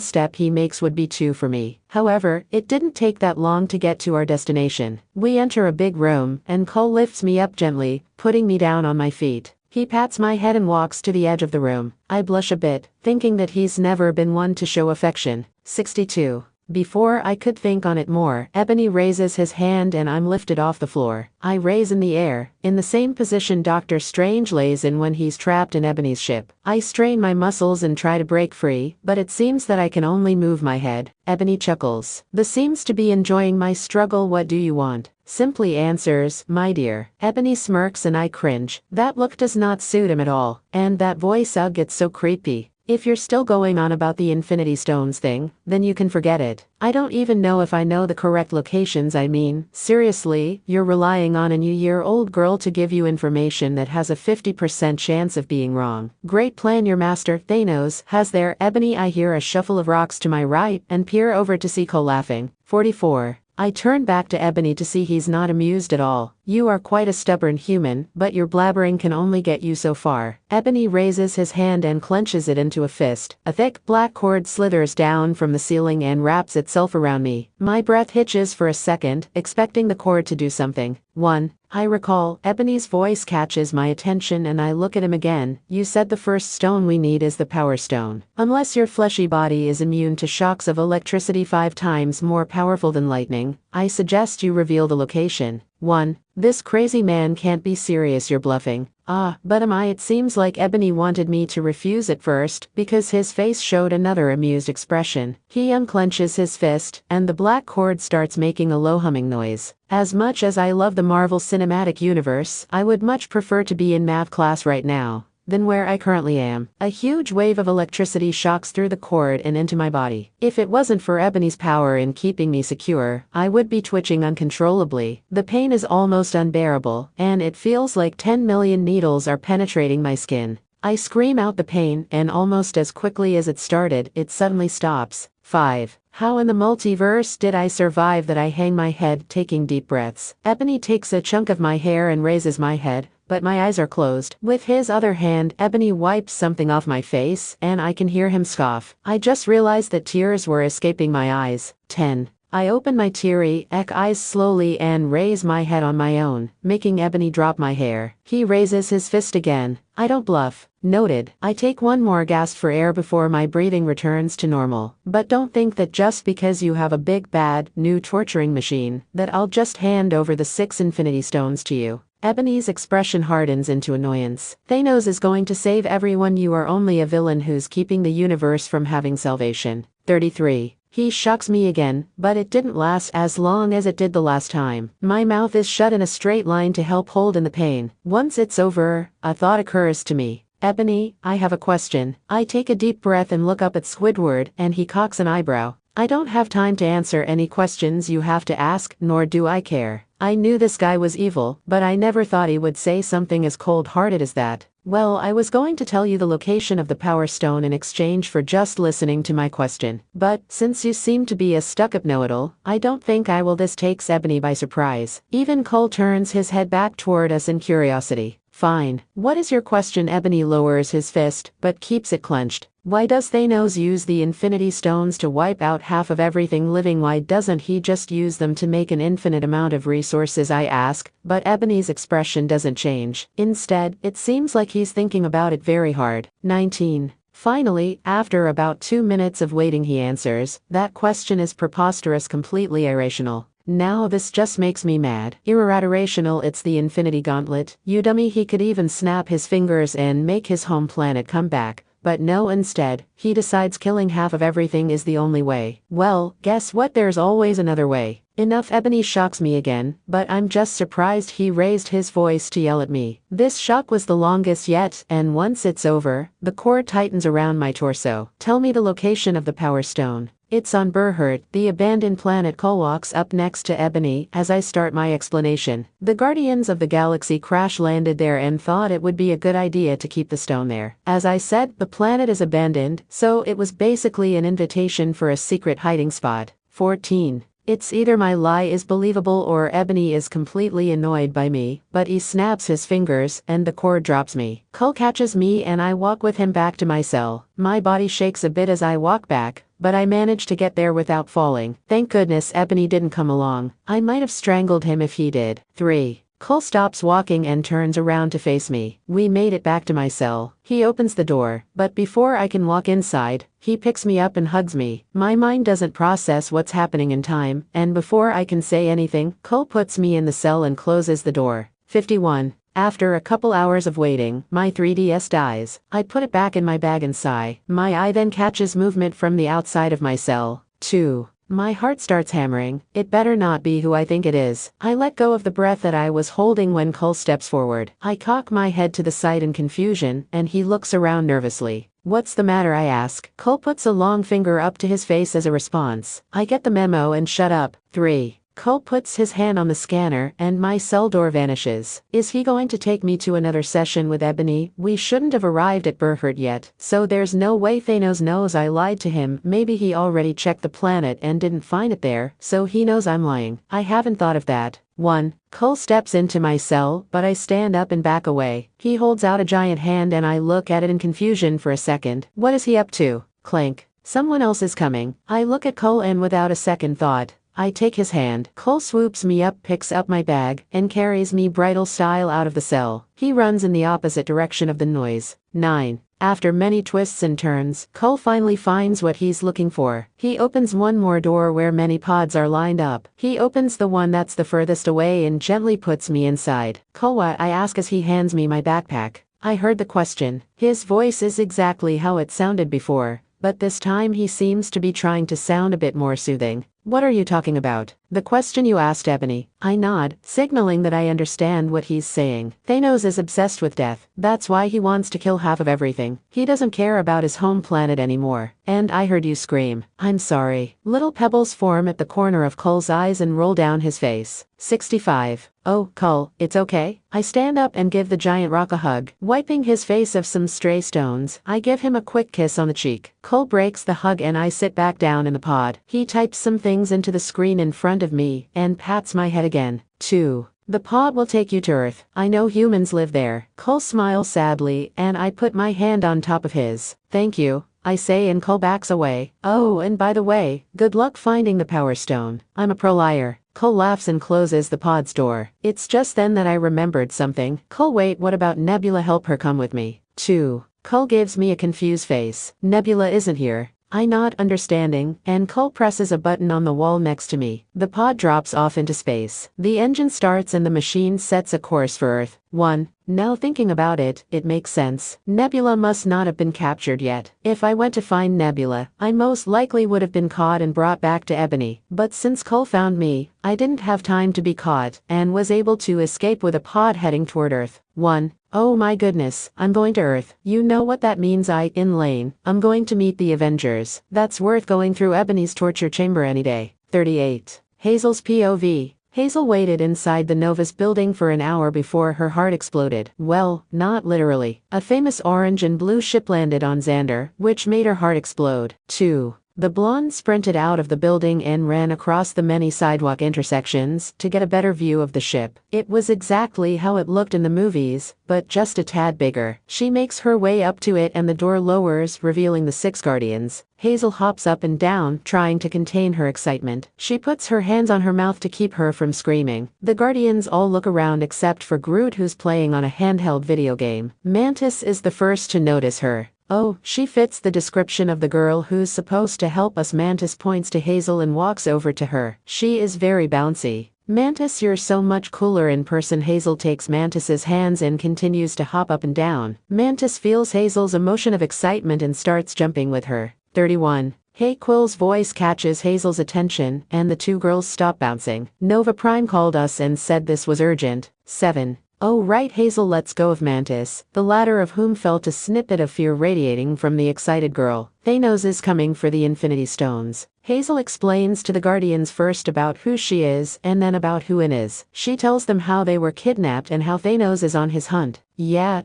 step he makes would be 2 for me. However, it didn't take that long to get to our destination. We enter a big room, and Cull lifts me up gently, putting me down on my feet. He pats my head and walks to the edge of the room. I blush a bit, thinking that he's never been one to show affection. 62. Before I could think on it more, Ebony raises his hand and I'm lifted off the floor. I raise in the air, in the same position Doctor Strange lays in when he's trapped in Ebony's ship. I strain my muscles and try to break free, but it seems that I can only move my head. Ebony chuckles. This seems to be enjoying my struggle. What do you want? Simply answers, my dear. Ebony smirks and I cringe. That look does not suit him at all. And that voice, ugh, gets so creepy. If you're still going on about the Infinity Stones thing, then you can forget it. I don't even know if I know the correct locations. I mean, seriously, you're relying on a new-year-old girl to give you information that has a 50% chance of being wrong. Great plan your master, Thanos, has there. Ebony. I hear a shuffle of rocks to my right and peer over to see Cull laughing. 44. I turn back to Ebony to see he's not amused at all. You are quite a stubborn human, but your blabbering can only get you so far. Ebony raises his hand and clenches it into a fist. A thick black cord slithers down from the ceiling and wraps itself around me. My breath hitches for a second, expecting the cord to do something. 1. I recall. Ebony's voice catches my attention and I look at him again. You said the first stone we need is the Power Stone. Unless your fleshy body is immune to shocks of electricity 5 times more powerful than lightning, I suggest you reveal the location. 1. This crazy man can't be serious. You're bluffing. Ah, but am I? It seems like Ebony wanted me to refuse at first, because his face showed another amused expression. He unclenches his fist, and the black cord starts making a low humming noise. As much as I love the Marvel Cinematic Universe, I would much prefer to be in math class right now than where I currently am. A huge wave of electricity shocks through the cord and into my body. If it wasn't for Ebony's power in keeping me secure, I would be twitching uncontrollably. The pain is almost unbearable, and it feels like 10 million needles are penetrating my skin. I scream out the pain, and almost as quickly as it started, it suddenly stops. 5. How in the multiverse did I survive that? I hang my head, taking deep breaths. Ebony takes a chunk of my hair and raises my head, but my eyes are closed. With his other hand, Ebony wipes something off my face, and I can hear him scoff. I just realized that tears were escaping my eyes. 10. I open my teary-eyed eyes slowly and raise my head on my own, making Ebony drop my hair. He raises his fist again. I don't bluff. Noted. I take one more gasp for air before my breathing returns to normal. But don't think that just because you have a big bad, new torturing machine, that I'll just hand over the 6 Infinity Stones to you. Ebony's expression hardens into annoyance. Thanos is going to save everyone. You are only a villain who's keeping the universe from having salvation. 33. He shocks me again, but it didn't last as long as it did the last time. My mouth is shut in a straight line to help hold in the pain. Once it's over, a thought occurs to me. Ebony, I have a question. I take a deep breath and look up at Squidward, and he cocks an eyebrow. I don't have time to answer any questions you have to ask, nor do I care. I knew this guy was evil, but I never thought he would say something as cold-hearted as that. Well, I was going to tell you the location of the Power Stone in exchange for just listening to my question. But, since you seem to be a stuck-up know-it-all, I don't think I will. This takes Ebony by surprise. Even Cole turns his head back toward us in curiosity. Fine. What is your question? Ebony lowers his fist, but keeps it clenched. Why does Thanos use the Infinity Stones to wipe out half of everything living? Why doesn't he just use them to make an infinite amount of resources? I ask, but Ebony's expression doesn't change. Instead, it seems like he's thinking about it very hard. 19. Finally, after about 2 minutes of waiting, he answers, that question is preposterous, completely irrational. Now this just makes me mad. Irrational, it's the Infinity Gauntlet. You dummy, he could even snap his fingers and make his home planet come back. But no, instead, he decides killing half of everything is the only way. Well, guess what? There's always another way. Enough. Ebony shocks me again, but I'm just surprised he raised his voice to yell at me. This shock was the longest yet, and once it's over, the cord tightens around my torso. Tell me the location of the Power Stone. It's on Berhurt, the abandoned planet. Cole walks up next to Ebony as I start my explanation. The Guardians of the Galaxy crash-landed there and thought it would be a good idea to keep the stone there. As I said, the planet is abandoned, so it was basically an invitation for a secret hiding spot. 14. It's either my lie is believable or Ebony is completely annoyed by me, but he snaps his fingers and the cord drops me. Cole catches me and I walk with him back to my cell. My body shakes a bit as I walk back, but I manage to get there without falling. Thank goodness Ebony didn't come along. I might have strangled him if he did. 3. Cole stops walking and turns around to face me. We made it back to my cell. He opens the door, but before I can walk inside, he picks me up and hugs me. My mind doesn't process what's happening in time, and before I can say anything, Cole puts me in the cell and closes the door. 51. After a couple hours of waiting, my 3DS dies. I put it back in my bag and sigh. My eye then catches movement from the outside of my cell. 2. My heart starts hammering. It better not be who I think it is. I let go of the breath that I was holding when Cole steps forward. I cock my head to the side in confusion, and he looks around nervously. What's the matter? I ask. Cole puts a long finger up to his face as a response. I get the memo and shut up. 3. Cole puts his hand on the scanner, and my cell door vanishes. Is he going to take me to another session with Ebony? We shouldn't have arrived at Berhurt yet, so there's no way Thanos knows I lied to him. Maybe he already checked the planet and didn't find it there, so he knows I'm lying. I haven't thought of that. 1. Cole steps into my cell, but I stand up and back away. He holds out a giant hand and I look at it in confusion for a second. What is he up to? Clank. Someone else is coming. I look at Cole and without a second thought, I take his hand. Cole swoops me up, picks up my bag, and carries me bridal style out of the cell. He runs in the opposite direction of the noise. 9. After many twists and turns, Cole finally finds what he's looking for. He opens one more door where many pods are lined up. He opens the one that's the furthest away and gently puts me inside. Cole, what? I ask as he hands me my backpack. I heard the question. His voice is exactly how it sounded before, but this time he seems to be trying to sound a bit more soothing. What are you talking about? The question you asked, Ebony. I nod, signaling that I understand what he's saying. Thanos is obsessed with death. That's why he wants to kill half of everything. He doesn't care about his home planet anymore. And I heard you scream. I'm sorry. Little pebbles form at the corner of Cull's eyes and roll down his face. 65. Oh, Cull, it's okay? I stand up and give the giant rock a hug. Wiping his face of some stray stones, I give him a quick kiss on the cheek. Cull breaks the hug and I sit back down in the pod. He types some things into the screen in front of me and pats my head again. 2. The pod will take you to Earth. I know humans live there. Cull smiles sadly and I put my hand on top of his. Thank you, I say, and Cull backs away. Oh, and by the way, good luck finding the Power Stone. I'm a pro liar. Cull laughs and closes the pod's door. It's just then that I remembered something. Cull, wait, what about Nebula? Help her come with me. 2. Cull gives me a confused face. Nebula isn't here. I nod, understanding, and Cull presses a button on the wall next to me. The pod drops off into space. The engine starts and the machine sets a course for Earth. 1. Now thinking about it, it makes sense. Nebula must not have been captured yet. If I went to find Nebula, I most likely would have been caught and brought back to Ebony. But since Cull found me, I didn't have time to be caught, and was able to escape with a pod heading toward Earth. 1. Oh my goodness, I'm going to Earth. You know what that means. In lane. I'm going to meet the Avengers. That's worth going through Ebony's torture chamber any day. 38. Hazel's POV. Hazel waited inside the Nova's building for an hour before her heart exploded. Well, not literally. A famous orange and blue ship landed on Xandar, which made her heart explode. 2. The blonde sprinted out of the building and ran across the many sidewalk intersections to get a better view of the ship. It was exactly how it looked in the movies, but just a tad bigger. She makes her way up to it and the door lowers, revealing the 6 Guardians. Hazel hops up and down, trying to contain her excitement. She puts her hands on her mouth to keep her from screaming. The Guardians all look around except for Groot, who's playing on a handheld video game. Mantis is the first to notice her. Oh, she fits the description of the girl who's supposed to help us. Mantis points to Hazel and walks over to her. She is very bouncy. Mantis, you're so much cooler in person. Hazel takes Mantis's hands and continues to hop up and down. Mantis feels Hazel's emotion of excitement and starts jumping with her. 31. Hey, Quill's voice catches Hazel's attention, and the 2 girls stop bouncing. Nova Prime called us and said this was urgent. 7. Oh right, Hazel lets go of Mantis, the latter of whom felt a snippet of fear radiating from the excited girl. Thanos is coming for the Infinity Stones. Hazel explains to the Guardians first about who she is and then about who In is. She tells them how they were kidnapped and how Thanos is on his hunt. Yeah,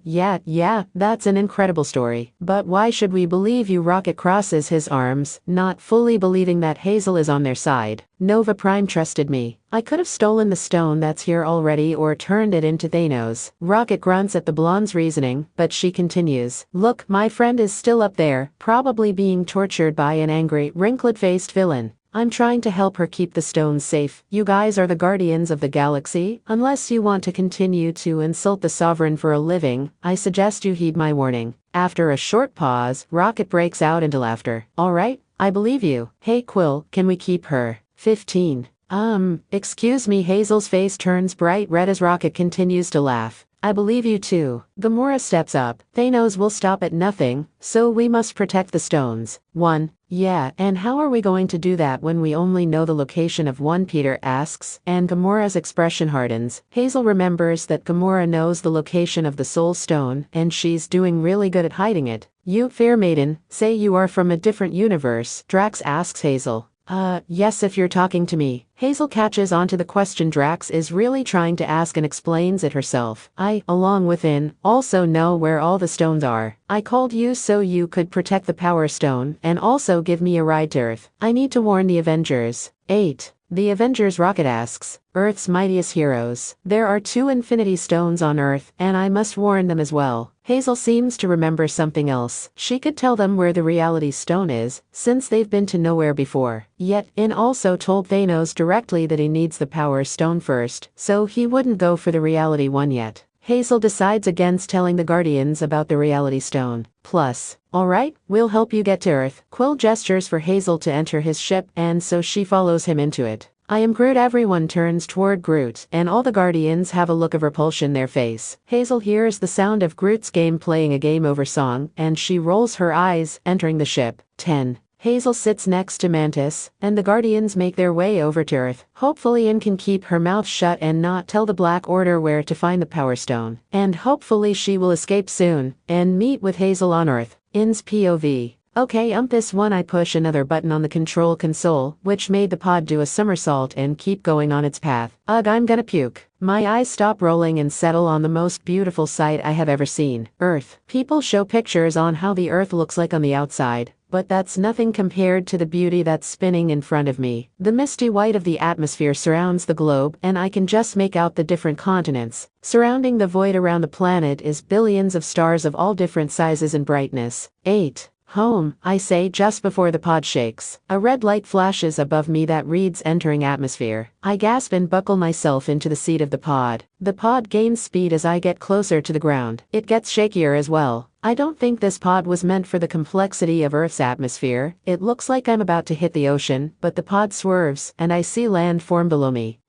that's an incredible story. But why should we believe you? Rocket crosses his arms, not fully believing that Hazel is on their side. Nova Prime trusted me. I could have stolen the stone that's here already or turned it into Thanos. Rocket grunts at the blonde's reasoning, but she continues. Look, my friend is still up there, probably being tortured by an angry, wrinkled-faced villain. I'm trying to help her keep the stones safe. You guys are the Guardians of the Galaxy. Unless you want to continue to insult the Sovereign for a living, I suggest you heed my warning. After a short pause, Rocket breaks out into laughter. All right, I believe you. Hey Quill, can we keep her? 15. Excuse me. Hazel's face turns bright red as Rocket continues to laugh. I believe you too. Gamora steps up. Thanos will stop at nothing, so we must protect the stones. 1. Yeah, and how are we going to do that when we only know the location of one? Peter asks, and Gamora's expression hardens. Hazel remembers that Gamora knows the location of the Soul Stone, and she's doing really good at hiding it. You, fair maiden, say you are from a different universe, Drax asks Hazel. Yes, if you're talking to me. Hazel catches onto the question Drax is really trying to ask and explains it herself. I, along with In, also know where all the stones are. I called you so you could protect the Power Stone and also give me a ride to Earth. I need to warn the Avengers. 8. The Avengers. Rocket asks, Earth's mightiest heroes. There are 2 Infinity Stones on Earth, and I must warn them as well. Hazel seems to remember something else. She could tell them where the Reality Stone is, since they've been to nowhere before. Yet, In also told Thanos directly that he needs the Power Stone first, so he wouldn't go for the Reality one yet. Hazel decides against telling the Guardians about the Reality Stone. Plus, alright, we'll help you get to Earth. Quill gestures for Hazel to enter his ship, and so she follows him into it. I am Groot. Everyone turns toward Groot, and all the Guardians have a look of repulsion their face. Hazel hears the sound of Groot's game playing a game over song, and she rolls her eyes, entering the ship. 10. Hazel sits next to Mantis, and the Guardians make their way over to Earth. Hopefully In can keep her mouth shut and not tell the Black Order where to find the Power Stone. And hopefully she will escape soon, and meet with Hazel on Earth. In's POV. Okay, this one I push another button on the control console, which made the pod do a somersault and keep going on its path. Ugh, I'm gonna puke. My eyes stop rolling and settle on the most beautiful sight I have ever seen. Earth. People show pictures on how the Earth looks like on the outside, but that's nothing compared to the beauty that's spinning in front of me. The misty white of the atmosphere surrounds the globe, and I can just make out the different continents. Surrounding the void around the planet is billions of stars of all different sizes and brightness. 8. Home, I say just before the pod shakes. A red light flashes above me that reads entering atmosphere. I gasp and buckle myself into the seat of the pod. The pod gains speed as I get closer to the ground. It gets shakier as well. I don't think this pod was meant for the complexity of Earth's atmosphere. It looks like I'm about to hit the ocean, but the pod swerves, and I see land form below me.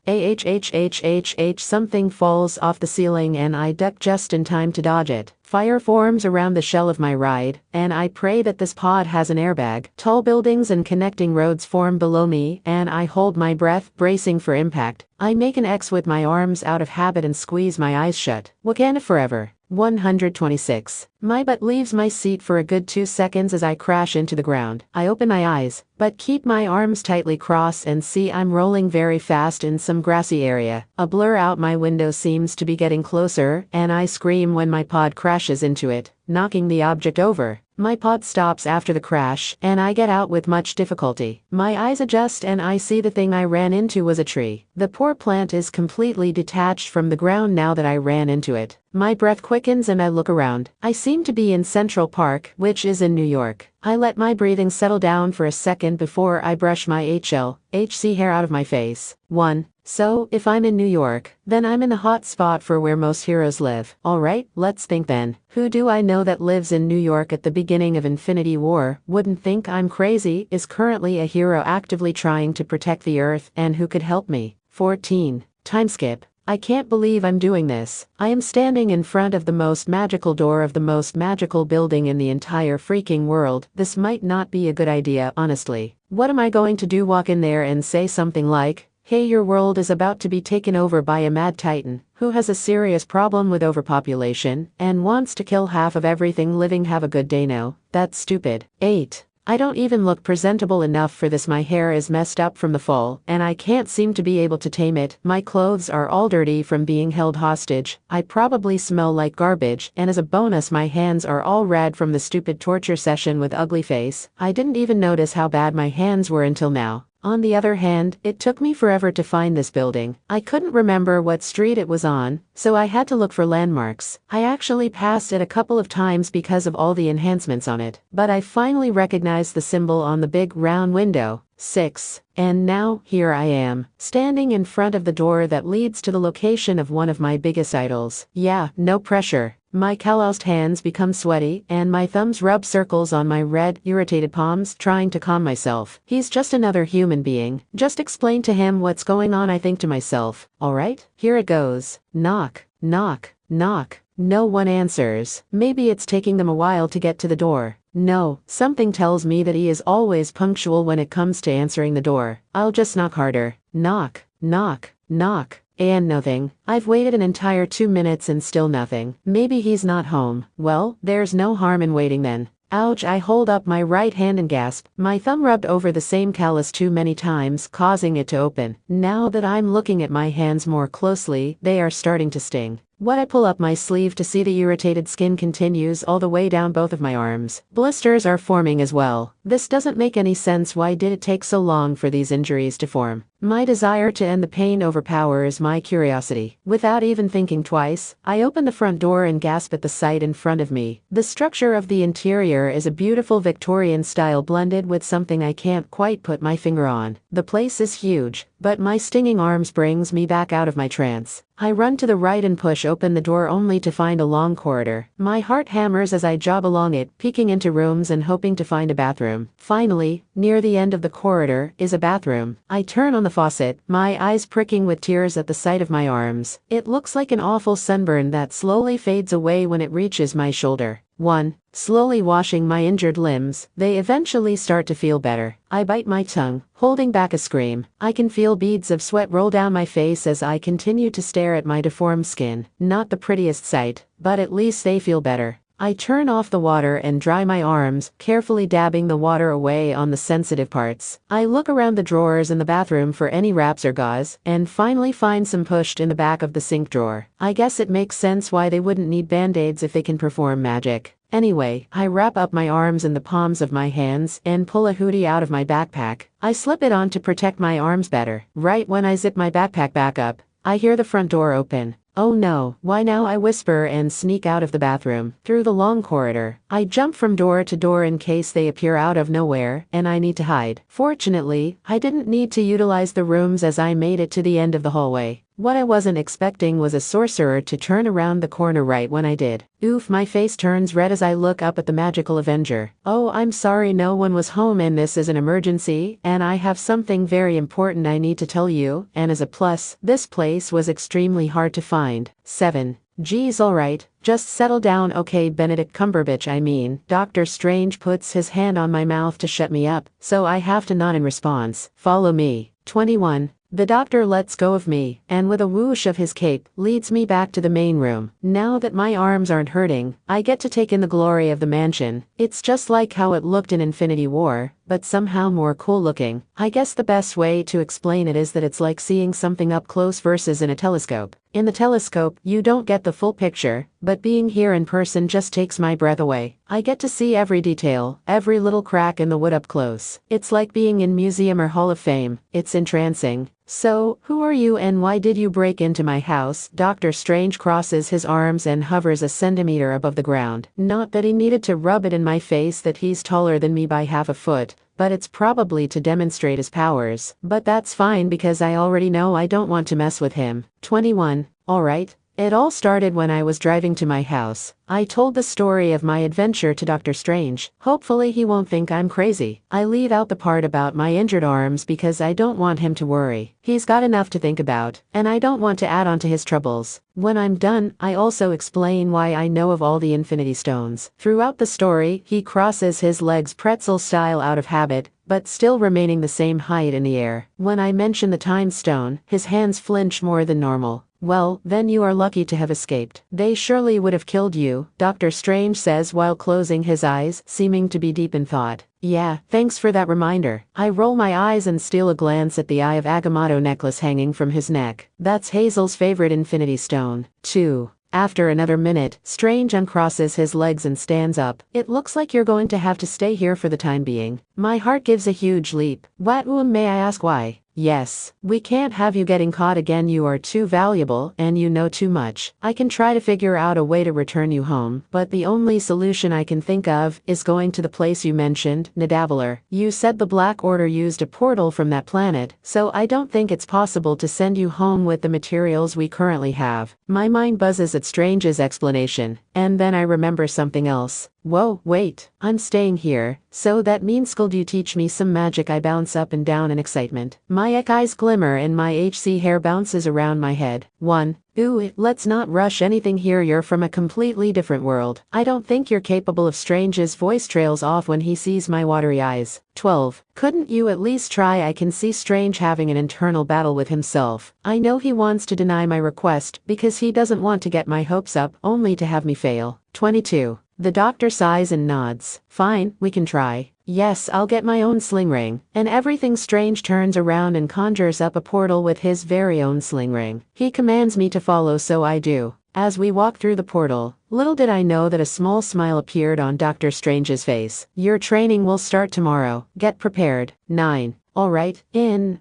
Something falls off the ceiling and I duck just in time to dodge it. Fire forms around the shell of my ride, and I pray that this pod has an airbag. Tall buildings and connecting roads form below me, and I hold my breath, bracing for impact. I make an X with my arms out of habit and squeeze my eyes shut. Wakanda forever. 126. My butt leaves my seat for a good 2 seconds as I crash into the ground. I open my eyes, but keep my arms tightly crossed and see I'm rolling very fast in some grassy area. A blur out my window seems to be getting closer, and I scream when my pod crashes into it, knocking the object over. My pod stops after the crash, and I get out with much difficulty. My eyes adjust and I see the thing I ran into was a tree. The poor plant is completely detached from the ground now that I ran into it. My breath quickens and I look around. I seem to be in Central Park, which is in New York. I let my breathing settle down for a second before I brush my HC hair out of my face. 1. So, if I'm in New York, then I'm in the hot spot for where most heroes live. Alright, let's think then. Who do I know that lives in New York at the beginning of Infinity War, wouldn't think I'm crazy, is currently a hero actively trying to protect the Earth, and who could help me? 14. Time skip. I can't believe I'm doing this. I am standing in front of the most magical door of the most magical building in the entire freaking world. This might not be a good idea, honestly. What am I going to do, walk in there and say something like, "Hey, your world is about to be taken over by a mad titan, who has a serious problem with overpopulation, and wants to kill half of everything living, have a good day now." That's stupid. 8. I don't even look presentable enough for this. My hair is messed up from the fall, and I can't seem to be able to tame it. My clothes are all dirty from being held hostage. I probably smell like garbage, and as a bonus my hands are all red from the stupid torture session with Ugly Face. I didn't even notice how bad my hands were until now. On the other hand, it took me forever to find this building. I couldn't remember what street it was on, so I had to look for landmarks. I actually passed it a couple of times because of all the enhancements on it, but I finally recognized the symbol on the big round window. 6. And now, here I am, standing in front of the door that leads to the location of one of my biggest idols. Yeah, no pressure. My calloused hands become sweaty, and my thumbs rub circles on my red, irritated palms, trying to calm myself. He's just another human being. Just explain to him what's going on, I think to myself. Alright, here it goes. Knock, knock, knock. No one answers. Maybe it's taking them a while to get to the door. No, something tells me that he is always punctual when it comes to answering the door. I'll just knock harder. Knock, knock, knock. And nothing. I've waited an entire 2 minutes and still nothing. Maybe he's not home. Well, there's no harm in waiting then. Ouch, I hold up my right hand and gasp. My thumb rubbed over the same callus too many times, causing it to open. Now that I'm looking at my hands more closely, they are starting to sting. When I pull up my sleeve to see the irritated skin continues all the way down both of my arms. Blisters are forming as well. This doesn't make any sense. Why did it take so long for these injuries to form? My desire to end the pain overpowers my curiosity. Without even thinking twice, I open the front door and gasp at the sight in front of me. The structure of the interior is a beautiful Victorian style blended with something I can't quite put my finger on. The place is huge, but my stinging arms brings me back out of my trance. I run to the right and push open the door only to find a long corridor. My heart hammers as I jog along it, peeking into rooms and hoping to find a bathroom. Finally, near the end of the corridor, is a bathroom. I turn on the faucet, my eyes pricking with tears at the sight of my arms. It looks like an awful sunburn that slowly fades away when it reaches my shoulder. 1. slowly washing my injured limbs. They eventually start to feel better. I bite my tongue, holding back a scream. I can feel beads of sweat roll down my face as I continue to stare at my deformed skin. Not the prettiest sight, but at least they feel better. I turn off the water and dry my arms, carefully dabbing the water away on the sensitive parts. I look around the drawers in the bathroom for any wraps or gauze, and finally find some pushed in the back of the sink drawer. I guess it makes sense why they wouldn't need band-aids if they can perform magic. Anyway, I wrap up my arms in the palms of my hands and pull a hoodie out of my backpack. I slip it on to protect my arms better. Right when I zip my backpack back up, I hear the front door open. Oh no, why now? I whisper and sneak out of the bathroom. Through the long corridor, I jump from door to door in case they appear out of nowhere and I need to hide. Fortunately, I didn't need to utilize the rooms as I made it to the end of the hallway. What I wasn't expecting was a sorcerer to turn around the corner right when I did. Oof, my face turns red as I look up at the magical Avenger. Oh, I'm sorry, no one was home and this is an emergency, and I have something very important I need to tell you, and as a plus, this place was extremely hard to find. 7. Geez, alright, just settle down, okay, Benedict Cumberbatch, I mean. Doctor Strange puts his hand on my mouth to shut me up, so I have to nod in response. Follow me. 21. The doctor lets go of me, and with a whoosh of his cape, leads me back to the main room. Now that my arms aren't hurting, I get to take in the glory of the mansion. It's just like how it looked in Infinity War, but somehow more cool looking. I guess the best way to explain it is that it's like seeing something up close versus in a telescope. In the telescope, you don't get the full picture, but being here in person just takes my breath away. I get to see every detail, every little crack in the wood up close. It's like being in museum or Hall of Fame. It's entrancing. So, who are you and why did you break into my house? Doctor Strange crosses his arms and hovers a centimeter above the ground. Not that he needed to rub it in my face that he's taller than me by half a foot, but it's probably to demonstrate his powers. But that's fine because I already know I don't want to mess with him. 21. Alright. It all started when I was driving to my house. I told the story of my adventure to Doctor Strange. Hopefully he won't think I'm crazy. I leave out the part about my injured arms because I don't want him to worry. He's got enough to think about, and I don't want to add on to his troubles. When I'm done, I also explain why I know of all the Infinity Stones. Throughout the story, he crosses his legs pretzel style out of habit, but still remaining the same height in the air. When I mention the Time Stone, his hands flinch more than normal. Well, then you are lucky to have escaped. They surely would have killed you, Doctor Strange says while closing his eyes, seeming to be deep in thought. Yeah, thanks for that reminder. I roll my eyes and steal a glance at the Eye of Agamotto necklace hanging from his neck. That's Hazel's favorite Infinity Stone. 2. After another minute, Strange uncrosses his legs and stands up. It looks like you're going to have to stay here for the time being. My heart gives a huge leap. What, may I ask why? Yes, we can't have you getting caught again. You are too valuable and you know too much. I can try to figure out a way to return you home, but the only solution I can think of is going to the place you mentioned, Nidavellir. You said the Black Order used a portal from that planet, so I don't think it's possible to send you home with the materials we currently have. My mind buzzes at Strange's explanation, and then I remember something else. Whoa, wait, I'm staying here, so that means could you teach me some magic? I bounce up and down in excitement. My eyes glimmer and my HC hair bounces around my head. 1. Ooh, let's not rush anything here, you're from a completely different world. I don't think you're capable of. Strange's voice trails off when he sees my watery eyes. 12. Couldn't you at least try? I can see Strange having an internal battle with himself. I know he wants to deny my request because he doesn't want to get my hopes up only to have me fail. 22. The doctor sighs and nods. Fine, we can try. Yes, I'll get my own sling ring. And everything. Strange turns around and conjures up a portal with his very own sling ring. He commands me to follow, so I do. As we walk through the portal, little did I know that a small smile appeared on Doctor Strange's face. Your training will start tomorrow. Get prepared. 9. Alright,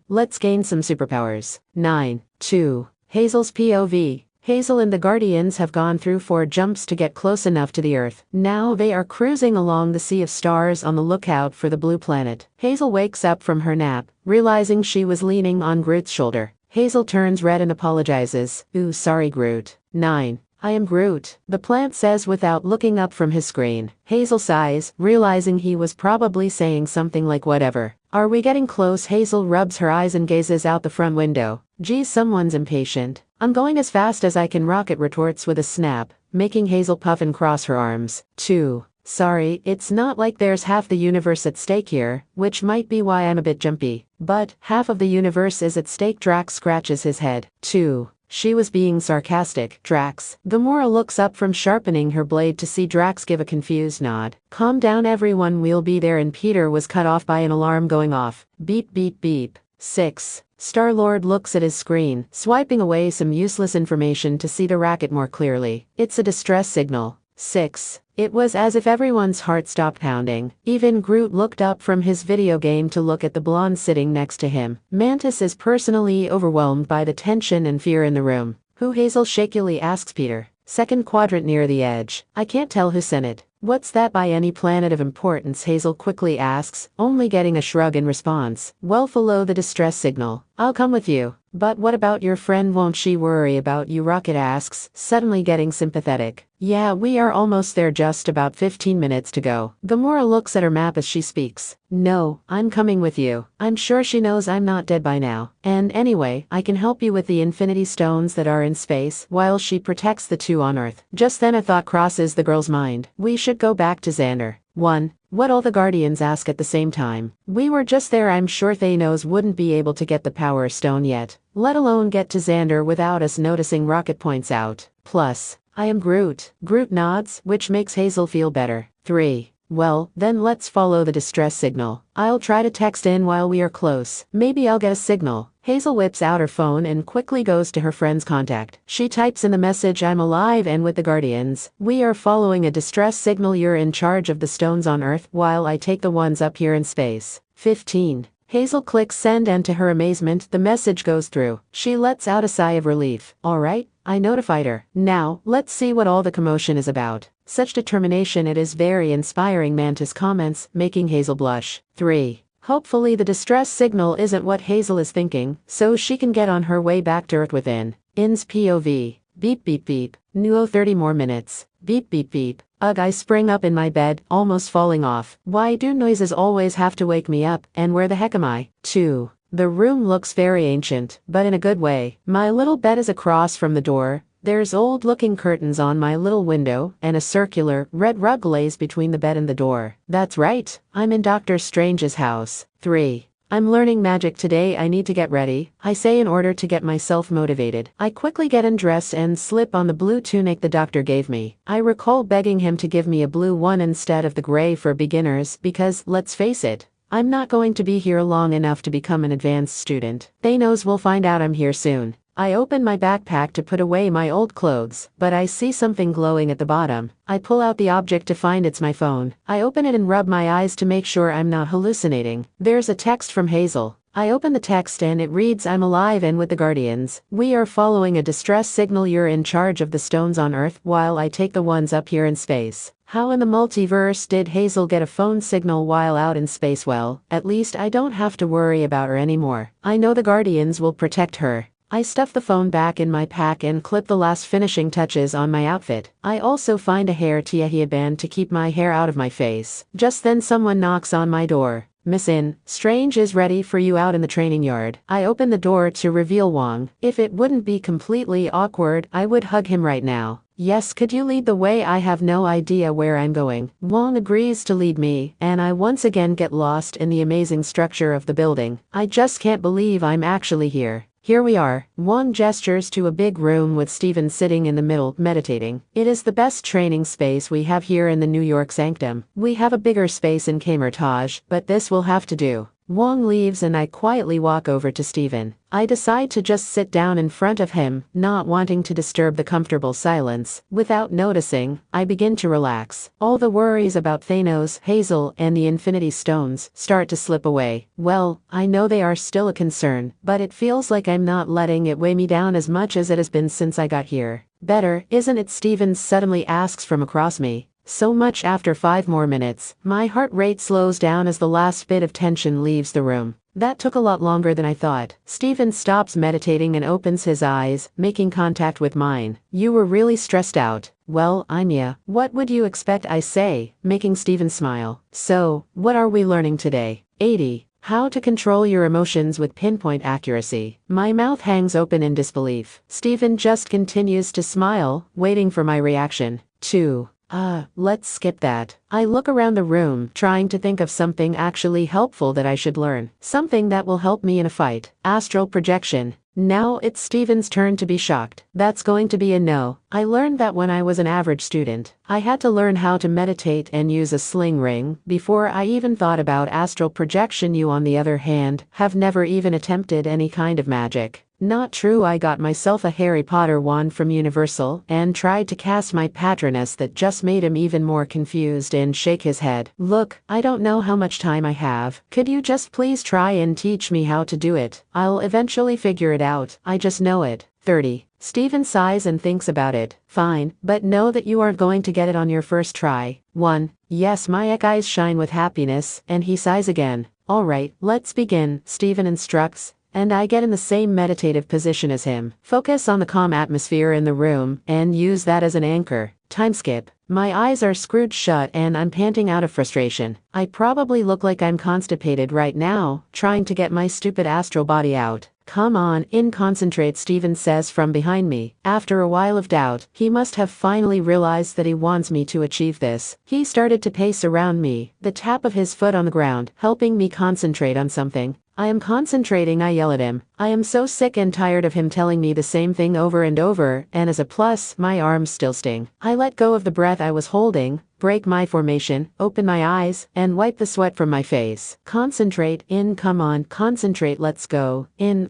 let's gain some superpowers. 9. 2. Hazel's POV. Hazel and the Guardians have gone through 4 jumps to get close enough to the Earth. Now they are cruising along the sea of stars on the lookout for the blue planet. Hazel wakes up from her nap, realizing she was leaning on Groot's shoulder. Hazel turns red and apologizes. Ooh, sorry Groot. 9. I am Groot, the plant says without looking up from his screen. Hazel sighs, realizing he was probably saying something like whatever. Are we getting close? Hazel rubs her eyes and gazes out the front window. Geez, someone's impatient. I'm going as fast as I can, Rocket retorts with a snap, making Hazel puff and cross her arms. 2. Sorry, it's not like there's half the universe at stake here, which might be why I'm a bit jumpy. But, half of the universe is at stake. Drax scratches his head. 2. She was being sarcastic, Drax. Gamora looks up from sharpening her blade to see Drax give a confused nod. Calm down everyone, we'll be there. And Peter was cut off by an alarm going off. Beep beep beep. 6. Star-Lord looks at his screen, swiping away some useless information to see the racket more clearly. It's a distress signal. 6. It was as if everyone's heart stopped pounding. Even Groot looked up from his video game to look at the blonde sitting next to him. Mantis is personally overwhelmed by the tension and fear in the room. Who? Hazel shakily asks Peter. Second quadrant near the edge. I can't tell who sent it. What's that? By any planet of importance? Hazel quickly asks, only getting a shrug in response. Well, follow the distress signal. I'll come with you. But what about your friend? Won't she worry about you? Rocket asks, suddenly getting sympathetic. Yeah, we are almost there, just about 15 minutes to go. Gamora looks at her map as she speaks. No, I'm coming with you. I'm sure she knows I'm not dead by now. And anyway, I can help you with the Infinity Stones that are in space while she protects the 2 on Earth. Just then a thought crosses the girl's mind. We should go back to Xandar. 1. What? All the Guardians ask at the same time. We were just there. I'm sure Thanos wouldn't be able to get the Power Stone yet, let alone get to Xandar without us noticing, Rocket points out. Plus, I am Groot. Groot nods, which makes Hazel feel better. 3. Well, then let's follow the distress signal. I'll try to text in while we are close. Maybe I'll get a signal. Hazel whips out her phone and quickly goes to her friend's contact. She types in the message, I'm alive and with the Guardians. We are following a distress signal. You're in charge of the stones on Earth while I take the ones up here in space. 15. Hazel clicks send and to her amazement, the message goes through. She lets out a sigh of relief. Alright, I notified her. Now, let's see what all the commotion is about. Such determination, it is very inspiring, Mantis comments, making Hazel blush. 3. Hopefully the distress signal isn't what Hazel is thinking, so she can get on her way back to Earth within. In's POV. Beep beep beep. Nuo 30 more minutes. Beep beep beep. Ugh, I spring up in my bed, almost falling off. Why do noises always have to wake me up, and where the heck am I? 2. The room looks very ancient, but in a good way. My little bed is across from the door. There's old-looking curtains on my little window, and a circular, red rug lays between the bed and the door. That's right, I'm in Doctor Strange's house. 3. I'm learning magic today. I need to get ready, I say in order to get myself motivated. I quickly get undressed and slip on the blue tunic the doctor gave me. I recall begging him to give me a blue one instead of the gray for beginners because, let's face it, I'm not going to be here long enough to become an advanced student. Thanos will find out I'm here soon. I open my backpack to put away my old clothes, but I see something glowing at the bottom. I pull out the object to find it's my phone. I open it and rub my eyes to make sure I'm not hallucinating. There's a text from Hazel. I open the text and it reads, I'm alive and with the Guardians. We are following a distress signal. You're in charge of the stones on Earth while I take the ones up here in space. How in the multiverse did Hazel get a phone signal while out in space? Well, at least I don't have to worry about her anymore. I know the Guardians will protect her. I stuff the phone back in my pack and clip the last finishing touches on my outfit. I also find a hair tie band to keep my hair out of my face. Just then someone knocks on my door. Miss In, Strange is ready for you out in the training yard. I open the door to reveal Wong. If it wouldn't be completely awkward, I would hug him right now. Yes, could you lead the way? I have no idea where I'm going. Wong agrees to lead me, and I once again get lost in the amazing structure of the building. I just can't believe I'm actually here. Here we are. Wong gestures to a big room with Steven sitting in the middle, meditating. It is the best training space we have here in the New York Sanctum. We have a bigger space in Kamertage, but this will have to do. Wong leaves and I quietly walk over to Steven. I decide to just sit down in front of him, not wanting to disturb the comfortable silence. Without noticing, I begin to relax. All the worries about Thanos, Hazel, and the Infinity Stones start to slip away. Well, I know they are still a concern, but it feels like I'm not letting it weigh me down as much as it has been since I got here. Better, isn't it? Steven suddenly asks from across me. So much after 5 more minutes, my heart rate slows down as the last bit of tension leaves the room. That took a lot longer than I thought. Steven stops meditating and opens his eyes, making contact with mine. You were really stressed out. Well, yeah. What would you expect? I say, making Steven smile. So, what are we learning today? 80. How to control your emotions with pinpoint accuracy. My mouth hangs open in disbelief. Steven just continues to smile, waiting for my reaction. 2. Let's skip that. I look around the room, trying to think of something actually helpful that I should learn. Something that will help me in a fight. Astral projection. Now it's Steven's turn to be shocked. That's going to be a no. I learned that when I was an average student. I had to learn how to meditate and use a sling ring before I even thought about astral projection. You, on the other hand, have never even attempted any kind of magic. Not true. I got myself a Harry Potter wand from Universal and tried to cast my Patronus. That just made him even more confused and shake his head. Look, I don't know how much time I have. Could you just please try and teach me how to do it? I'll eventually figure it out. I just know it. 30. Steven sighs and thinks about it. Fine, but know that you aren't going to get it on your first try. 1. Yes, my eyes shine with happiness, and he sighs again. Alright, let's begin, Steven instructs. And I get in the same meditative position as him. Focus on the calm atmosphere in the room, and use that as an anchor. Time skip. My eyes are screwed shut and I'm panting out of frustration. I probably look like I'm constipated right now, trying to get my stupid astral body out. Come on, concentrate, Steven says from behind me. After a while of doubt, he must have finally realized that he wants me to achieve this. He started to pace around me, the tap of his foot on the ground, helping me concentrate on something. I am concentrating, I yell at him. I am so sick and tired of him telling me the same thing over and over, and as a plus, my arms still sting. I let go of the breath I was holding, break my formation, open my eyes, and wipe the sweat from my face. Concentrate, come on, concentrate, let's go.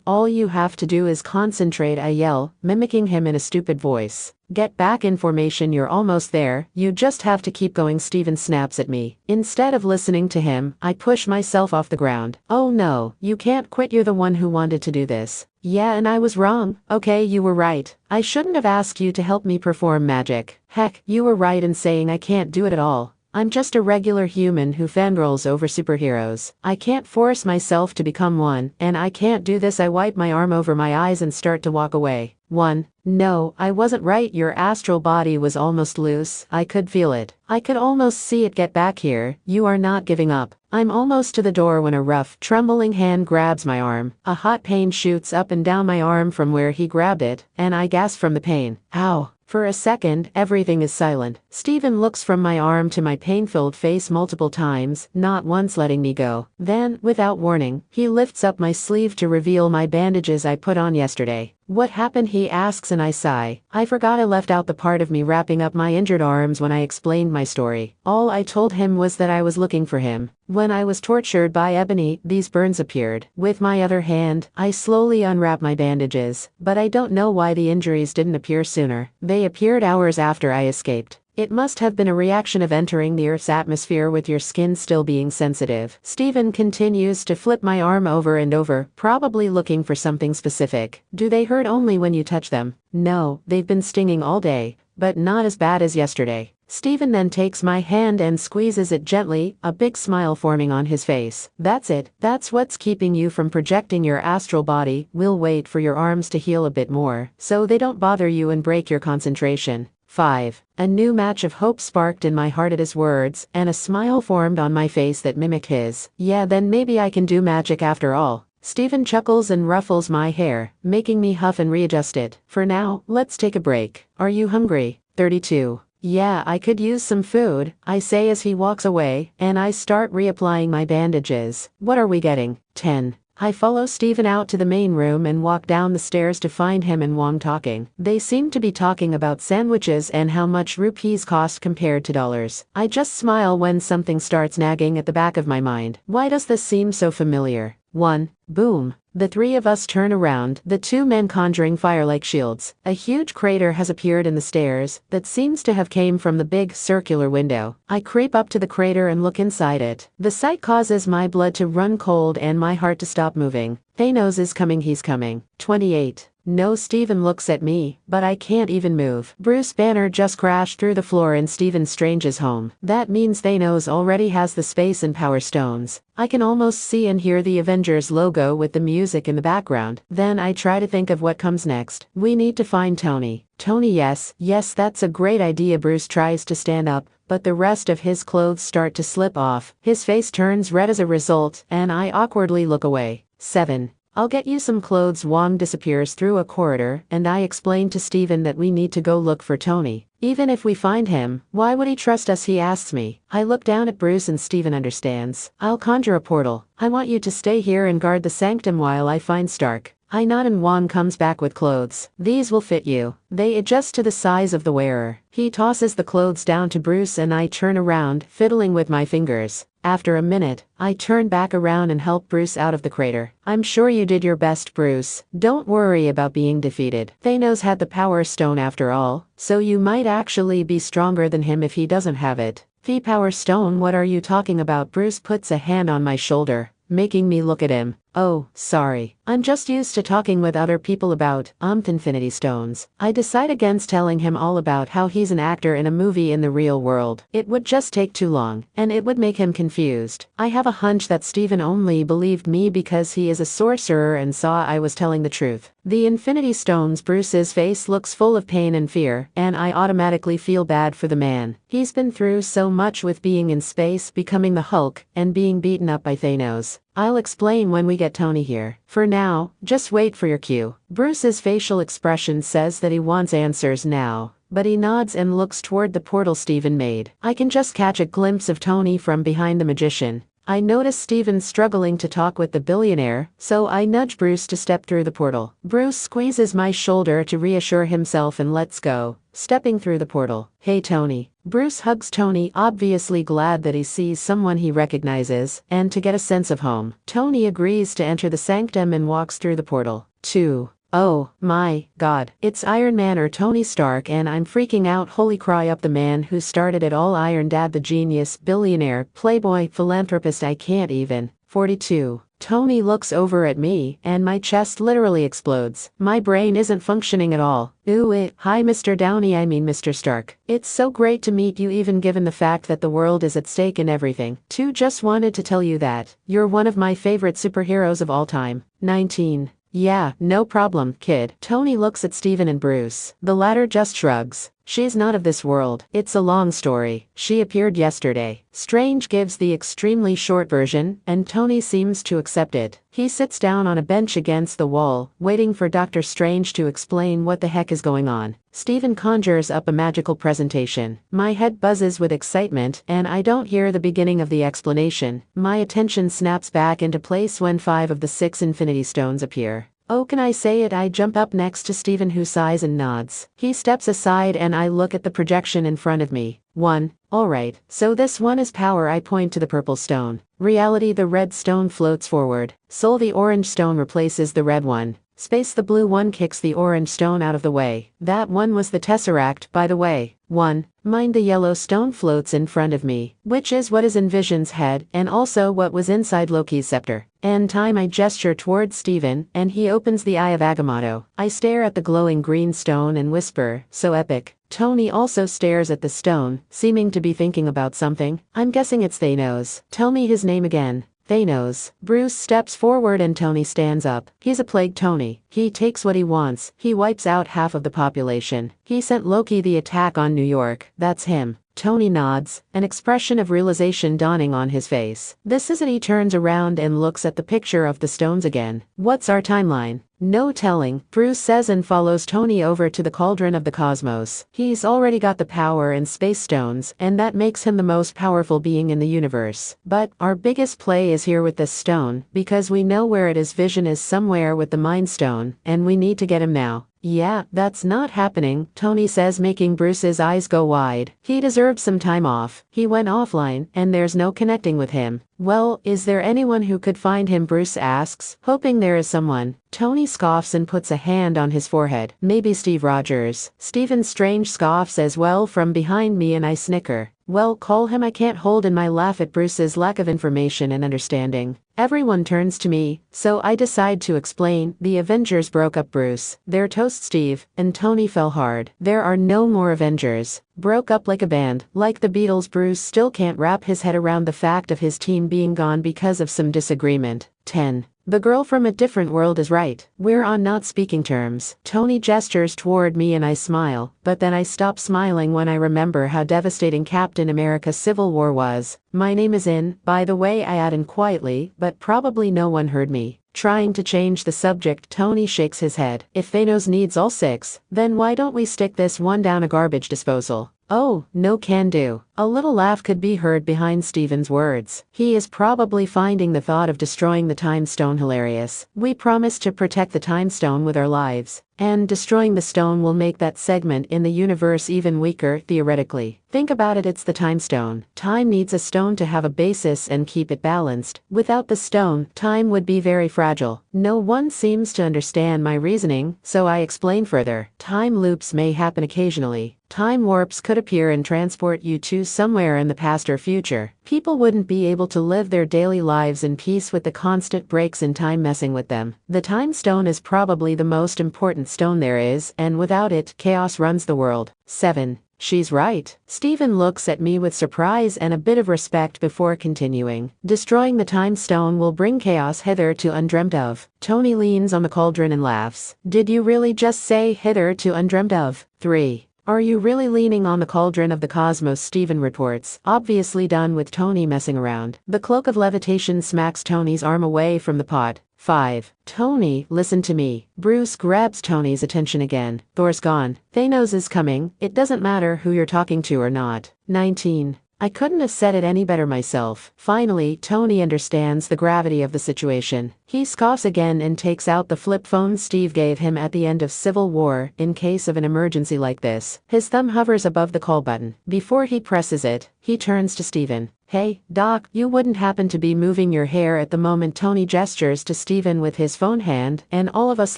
All you have to do is concentrate, I yell, mimicking him in a stupid voice. Get back in formation, you're almost there, you just have to keep going, Steven snaps at me. Instead of listening to him, I push myself off the ground. Oh no, you can't quit, you're the one who wanted to do this. Yeah, and I was wrong. Okay, you were right. I shouldn't have asked you to help me perform magic. Heck, you were right in saying I can't do it at all. I'm just a regular human who fangirls over superheroes. I can't force myself to become one, and I can't do this. I wipe my arm over my eyes and start to walk away. 1. No, I wasn't right. Your astral body was almost loose. I could feel it. I could almost see it. Get back here. You are not giving up. I'm almost to the door when a rough, trembling hand grabs my arm. A hot pain shoots up and down my arm from where he grabbed it, and I gasp from the pain. Ow. For a second, everything is silent. Steven looks from my arm to my pain-filled face multiple times, not once letting me go. Then, without warning, he lifts up my sleeve to reveal my bandages I put on yesterday. What happened, he asks, and I sigh. I forgot I left out the part of me wrapping up my injured arms when I explained my story. All I told him was that I was looking for him. When I was tortured by Ebony, these burns appeared. With my other hand, I slowly unwrap my bandages, but I don't know why the injuries didn't appear sooner. They appeared hours after I escaped. It must have been a reaction of entering the Earth's atmosphere with your skin still being sensitive. Steven continues to flip my arm over and over, probably looking for something specific. Do they hurt only when you touch them? No, they've been stinging all day, but not as bad as yesterday. Steven then takes my hand and squeezes it gently, a big smile forming on his face. That's it. That's what's keeping you from projecting your astral body. We'll wait for your arms to heal a bit more, so they don't bother you and break your concentration. 5. A new match of hope sparked in my heart at his words, and a smile formed on my face that mimicked his. Yeah, then maybe I can do magic after all. Steven chuckles and ruffles my hair, making me huff and readjust it. For now, let's take a break. Are you hungry? 32. Yeah, I could use some food, I say as he walks away, and I start reapplying my bandages. What are we getting? 10. I follow Steven out to the main room and walk down the stairs to find him and Wong talking. They seem to be talking about sandwiches and how much rupees cost compared to dollars. I just smile when something starts nagging at the back of my mind. Why does this seem so familiar? 1. Boom. The three of us turn around, the two men conjuring fire like shields. A huge crater has appeared in the stairs that seems to have came from the big circular window. I creep up to the crater and look inside it. The sight causes my blood to run cold and my heart to stop moving. Thanos is coming, he's coming. 28. No, Steven looks at me, but I can't even move. Bruce Banner just crashed through the floor in Stephen Strange's home. That means Thanos already has the space and power stones. I can almost see and hear the Avengers logo with the music in the background. Then I try to think of what comes next. We need to find Tony. Tony, yes, that's a great idea. Bruce tries to stand up, but the rest of his clothes start to slip off. His face turns red as a result, and I awkwardly look away. 7. I'll get you some clothes. Wong disappears through a corridor, and I explain to Steven that we need to go look for Tony. Even if we find him, why would he trust us, he asks me. I look down at Bruce and Steven understands. I'll conjure a portal. I want you to stay here and guard the sanctum while I find Stark. I nod and Wong comes back with clothes. These will fit you. They adjust to the size of the wearer. He tosses the clothes down to Bruce and I turn around, fiddling with my fingers. After a minute, I turn back around and help Bruce out of the crater. I'm sure you did your best, Bruce. Don't worry about being defeated. Thanos had the Power Stone after all, so you might actually be stronger than him if he doesn't have it. The Power Stone, what are you talking about? Bruce puts a hand on my shoulder, making me look at him. Oh, sorry. I'm just used to talking with other people about Infinity Stones. I decide against telling him all about how he's an actor in a movie in the real world. It would just take too long, and it would make him confused. I have a hunch that Steven only believed me because he is a sorcerer and saw I was telling the truth. The Infinity Stones. Bruce's face looks full of pain and fear, and I automatically feel bad for the man. He's been through so much with being in space, becoming the Hulk, and being beaten up by Thanos. I'll explain when we get Tony here. For now, just wait for your cue. Bruce's facial expression says that he wants answers now, but he nods and looks toward the portal Steven made. I can just catch a glimpse of Tony from behind the magician. I notice Steven struggling to talk with the billionaire, so I nudge Bruce to step through the portal. Bruce squeezes my shoulder to reassure himself and lets go, stepping through the portal. Hey Tony. Bruce hugs Tony, obviously glad that he sees someone he recognizes, and to get a sense of home. Tony agrees to enter the sanctum and walks through the portal. 2. Oh, my God. It's Iron Man or Tony Stark and I'm freaking out. Holy cry up, the man who started it all, Iron Dad, the genius, billionaire, playboy, philanthropist, I can't even. 42. Tony looks over at me, and my chest literally explodes. My brain isn't functioning at all. Hi Mr. Downey, I mean Mr. Stark. It's so great to meet you, even given the fact that the world is at stake and everything. 2. Just wanted to tell you that you're one of my favorite superheroes of all time. 19. Yeah, no problem, kid. Tony looks at Steven and Bruce. The latter just shrugs. She's not of this world. It's a long story. She appeared yesterday. Strange gives the extremely short version, and Tony seems to accept it. He sits down on a bench against the wall, waiting for Dr. Strange to explain what the heck is going on. Steven conjures up a magical presentation. My head buzzes with excitement, and I don't hear the beginning of the explanation. My attention snaps back into place when 5 of the 6 Infinity Stones appear. Oh, can I say it? I jump up next to Steven, who sighs and nods. He steps aside and I look at the projection in front of me. 1. Alright, so this one is power. I point to the purple stone. Reality, the red stone floats forward. Soul, the orange stone replaces the red one. Space, the blue one kicks the orange stone out of the way. That one was the Tesseract, by the way. 1. Mind, the yellow stone floats in front of me, which is what is in Vision's head, and also what was inside Loki's scepter. And time, I gesture towards Steven, and he opens the Eye of Agamotto. I stare at the glowing green stone and whisper, so epic. Tony also stares at the stone, seeming to be thinking about something. I'm guessing it's Thanos. Tell me his name again. Thanos. Bruce steps forward and Tony stands up. He's a plague Tony. He takes what he wants. He wipes out half of the population. He sent Loki the attack on New York. That's him. Tony nods, an expression of realization dawning on his face. This is it. He turns around and looks at the picture of the stones again. What's our timeline? No telling, Bruce says and follows Tony over to the cauldron of the cosmos. He's already got the power and space stones, and that makes him the most powerful being in the universe. But our biggest play is here with this stone, because we know where it is. Vision is somewhere with the Mind Stone, and we need to get him now. Yeah, that's not happening, Tony says, making Bruce's eyes go wide. He deserves some time off. He went offline, and there's no connecting with him. Well, is there anyone who could find him? Bruce asks, hoping there is someone. Tony scoffs and puts a hand on his forehead. Maybe Steve Rogers. Stephen Strange scoffs as well from behind me, and I snicker. Well, call him. I can't hold in my laugh at Bruce's lack of information and understanding. Everyone turns to me, so I decide to explain. The Avengers broke up, Bruce. Their toast Steve, and Tony fell hard. There are no more Avengers. Broke up like a band, like the Beatles. Bruce still can't wrap his head around the fact of his team being gone because of some disagreement. 10. The girl from a different world is right. We're on not speaking terms. Tony gestures toward me and I smile, but then I stop smiling when I remember how devastating Captain America Civil War was. My name is in, by the way, I add in quietly, but probably no one heard me. Trying to change the subject, Tony shakes his head. If Thanos needs all 6, then why don't we stick this one down a garbage disposal? Oh, no can do. A little laugh could be heard behind Steven's words. He is probably finding the thought of destroying the Time Stone hilarious. We promised to protect the Time Stone with our lives, and destroying the stone will make that segment in the universe even weaker, theoretically. Think about it, it's the Time Stone. Time needs a stone to have a basis and keep it balanced. Without the stone, time would be very fragile. No one seems to understand my reasoning, so I explain further. Time loops may happen occasionally. Time warps could appear and transport you to somewhere in the past or future. People wouldn't be able to live their daily lives in peace with the constant breaks in time messing with them. The Time Stone is probably the most important stone there is, and without it, chaos runs the world. 7. She's right. Steven looks at me with surprise and a bit of respect before continuing. Destroying the Time Stone will bring chaos hitherto undreamt of. Tony leans on the cauldron and laughs. Did you really just say hitherto undreamt of? 3. Are you really leaning on the cauldron of the cosmos? Steven retorts, obviously done with Tony messing around. The cloak of levitation smacks Tony's arm away from the pot. 5. Tony, listen to me. Bruce grabs Tony's attention again. Thor's gone. Thanos is coming. It doesn't matter who you're talking to or not. 19. I couldn't have said it any better myself. Finally, Tony understands the gravity of the situation. He scoffs again and takes out the flip phone Steve gave him at the end of Civil War, in case of an emergency like this. His thumb hovers above the call button. Before he presses it, he turns to Steven. Hey, Doc, you wouldn't happen to be moving your hair at the moment? Tony gestures to Steven with his phone hand, and all of us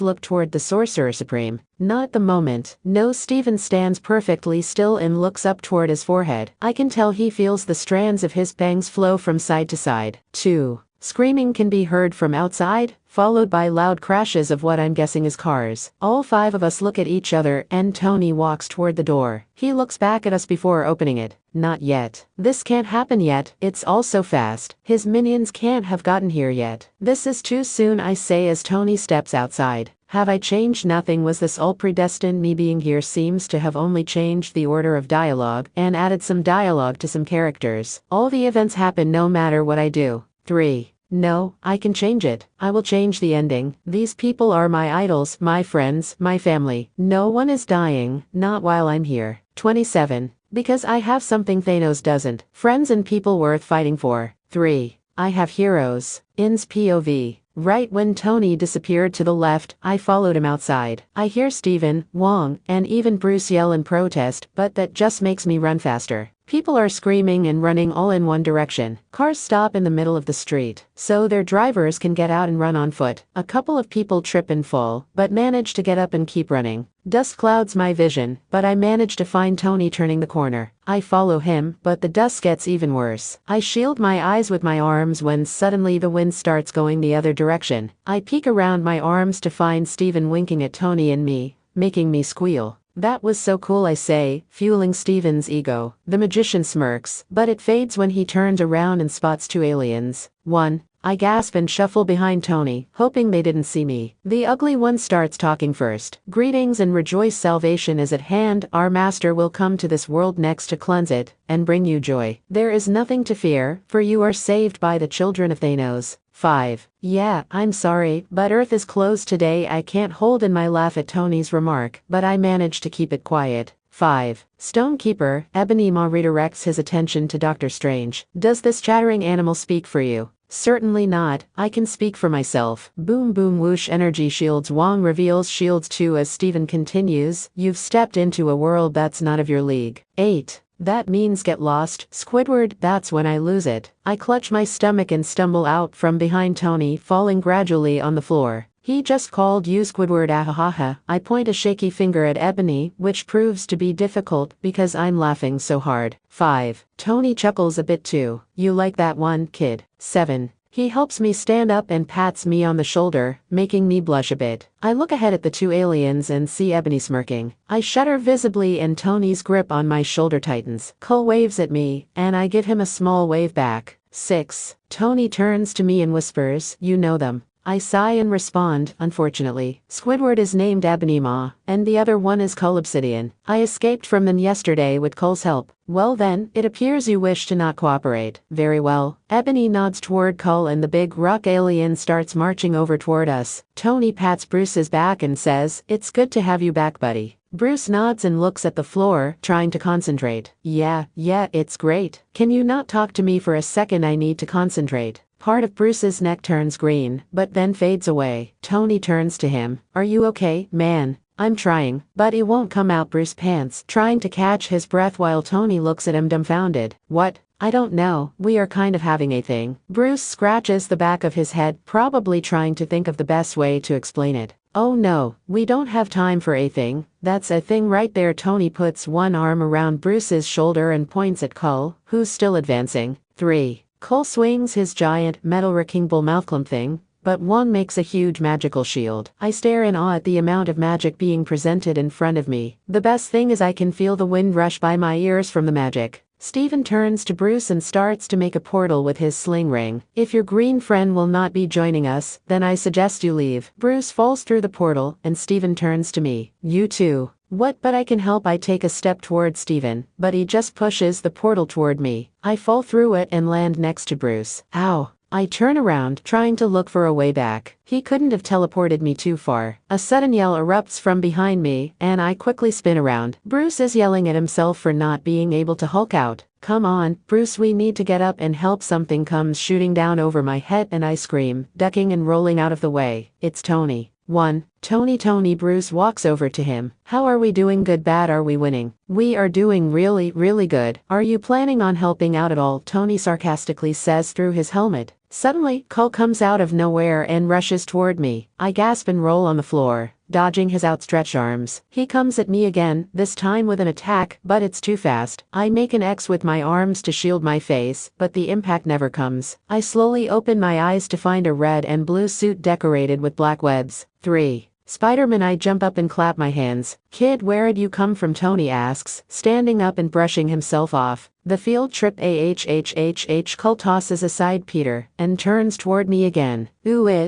look toward the Sorcerer Supreme. Not at the moment. No, Steven stands perfectly still and looks up toward his forehead. I can tell he feels the strands of his bangs flow from side to side. 2. Screaming can be heard from outside, followed by loud crashes of what I'm guessing is cars. All 5 of us look at each other and Tony walks toward the door. He looks back at us before opening it. Not yet. This can't happen yet. It's all so fast. His minions can't have gotten here yet. This is too soon, I say as Tony steps outside. Have I changed nothing? Was this all predestined? Me being here seems to have only changed the order of dialogue and added some dialogue to some characters. All the events happen no matter what I do. 3. No, I can change it. I will change the ending. These people are my idols, my friends, my family. No one is dying, not while I'm here. 27. Because I have something Thanos doesn't. Friends and people worth fighting for. 3. I have heroes. In's POV. Right when Tony disappeared to the left, I followed him outside. I hear Steven, Wong, and even Bruce yell in protest, but that just makes me run faster. People are screaming and running all in one direction. Cars stop in the middle of the street, so their drivers can get out and run on foot. A couple of people trip and fall, but manage to get up and keep running. Dust clouds my vision, but I manage to find Tony turning the corner. I follow him, but the dust gets even worse. I shield my eyes with my arms when suddenly the wind starts going the other direction. I peek around my arms to find Steven winking at Tony and me, making me squeal. That was so cool, I say, fueling Steven's ego. The magician smirks, but it fades when he turns around and spots 2 aliens. 1. I gasp and shuffle behind Tony, hoping they didn't see me. The ugly one starts talking first. Greetings and rejoice, salvation is at hand. Our master will come to this world next to cleanse it and bring you joy. There is nothing to fear, for you are saved by the children of Thanos. 5. Yeah, I'm sorry, but Earth is closed today. I can't hold in my laugh at Tony's remark, but I manage to keep it quiet. 5. Stonekeeper, Ebony Maw redirects his attention to Doctor Strange. Does this chattering animal speak for you? Certainly not. I can speak for myself. Boom boom whoosh energy shields. Wong reveals shields too as Steven continues. You've stepped into a world that's not of your league. 8. That means get lost, Squidward. That's when I lose it. I clutch my stomach and stumble out from behind Tony, falling gradually on the floor. He just called you Squidward, ahahaha. I point a shaky finger at Ebony, which proves to be difficult because I'm laughing so hard. 5. Tony chuckles a bit too. You like that one, kid? 7. He helps me stand up and pats me on the shoulder, making me blush a bit. I look ahead at the 2 aliens and see Ebony smirking. I shudder visibly and Tony's grip on my shoulder tightens. Cole waves at me, and I give him a small wave back. 6. Tony turns to me and whispers, you know them. I sigh and respond, unfortunately. Squidward is named Ebony Ma, and the other one is Cull Obsidian. I escaped from them yesterday with Cull's help. Well then, it appears you wish to not cooperate. Very well. Ebony nods toward Cull and the big rock alien starts marching over toward us. Tony pats Bruce's back and says, "It's good to have you back, buddy." Bruce nods and looks at the floor, trying to concentrate. Yeah, it's great. Can you not talk to me for a second? I need to concentrate. Part of Bruce's neck turns green, but then fades away. Tony turns to him. Are you okay, man? I'm trying, but it won't come out. Bruce pants, trying to catch his breath while Tony looks at him dumbfounded. What? I don't know, we are kind of having a thing. Bruce scratches the back of his head, probably trying to think of the best way to explain it. Oh no, we don't have time for a thing. That's a thing right there. Tony puts one arm around Bruce's shoulder and points at Cull, who's still advancing. 3. Cull swings his giant metal wrecking bull mouthclamp thing, but one makes a huge magical shield. I stare in awe at the amount of magic being presented in front of me. The best thing is I can feel the wind rush by my ears from the magic. Steven turns to Bruce and starts to make a portal with his sling ring. If your green friend will not be joining us, then I suggest you leave. Bruce falls through the portal, and Steven turns to me. You too. What? But I can help. I take a step toward Steven, but he just pushes the portal toward me. I fall through it and land next to Bruce. Ow. I turn around, trying to look for a way back. He couldn't have teleported me too far. A sudden yell erupts from behind me, and I quickly spin around. Bruce is yelling at himself for not being able to Hulk out. Come on, Bruce, we need to get up and help. Something comes shooting down over my head and I scream, ducking and rolling out of the way. It's Tony. 1. Tony. Bruce walks over to him. How are we doing? Good, bad? Are we winning? We are doing really good. Are you planning on helping out at all? Tony sarcastically says through his helmet. Suddenly, Cull comes out of nowhere and rushes toward me. I gasp and roll on the floor, dodging his outstretched arms. He comes at me again, this time with an attack, but it's too fast. I make an X with my arms to shield my face, but the impact never comes. I slowly open my eyes to find a red and blue suit decorated with black webs. 3. Spider-Man. I jump up and clap my hands. Kid, where'd you come from? Tony asks, standing up and brushing himself off. The field trip. Cull tosses aside Peter and turns toward me again.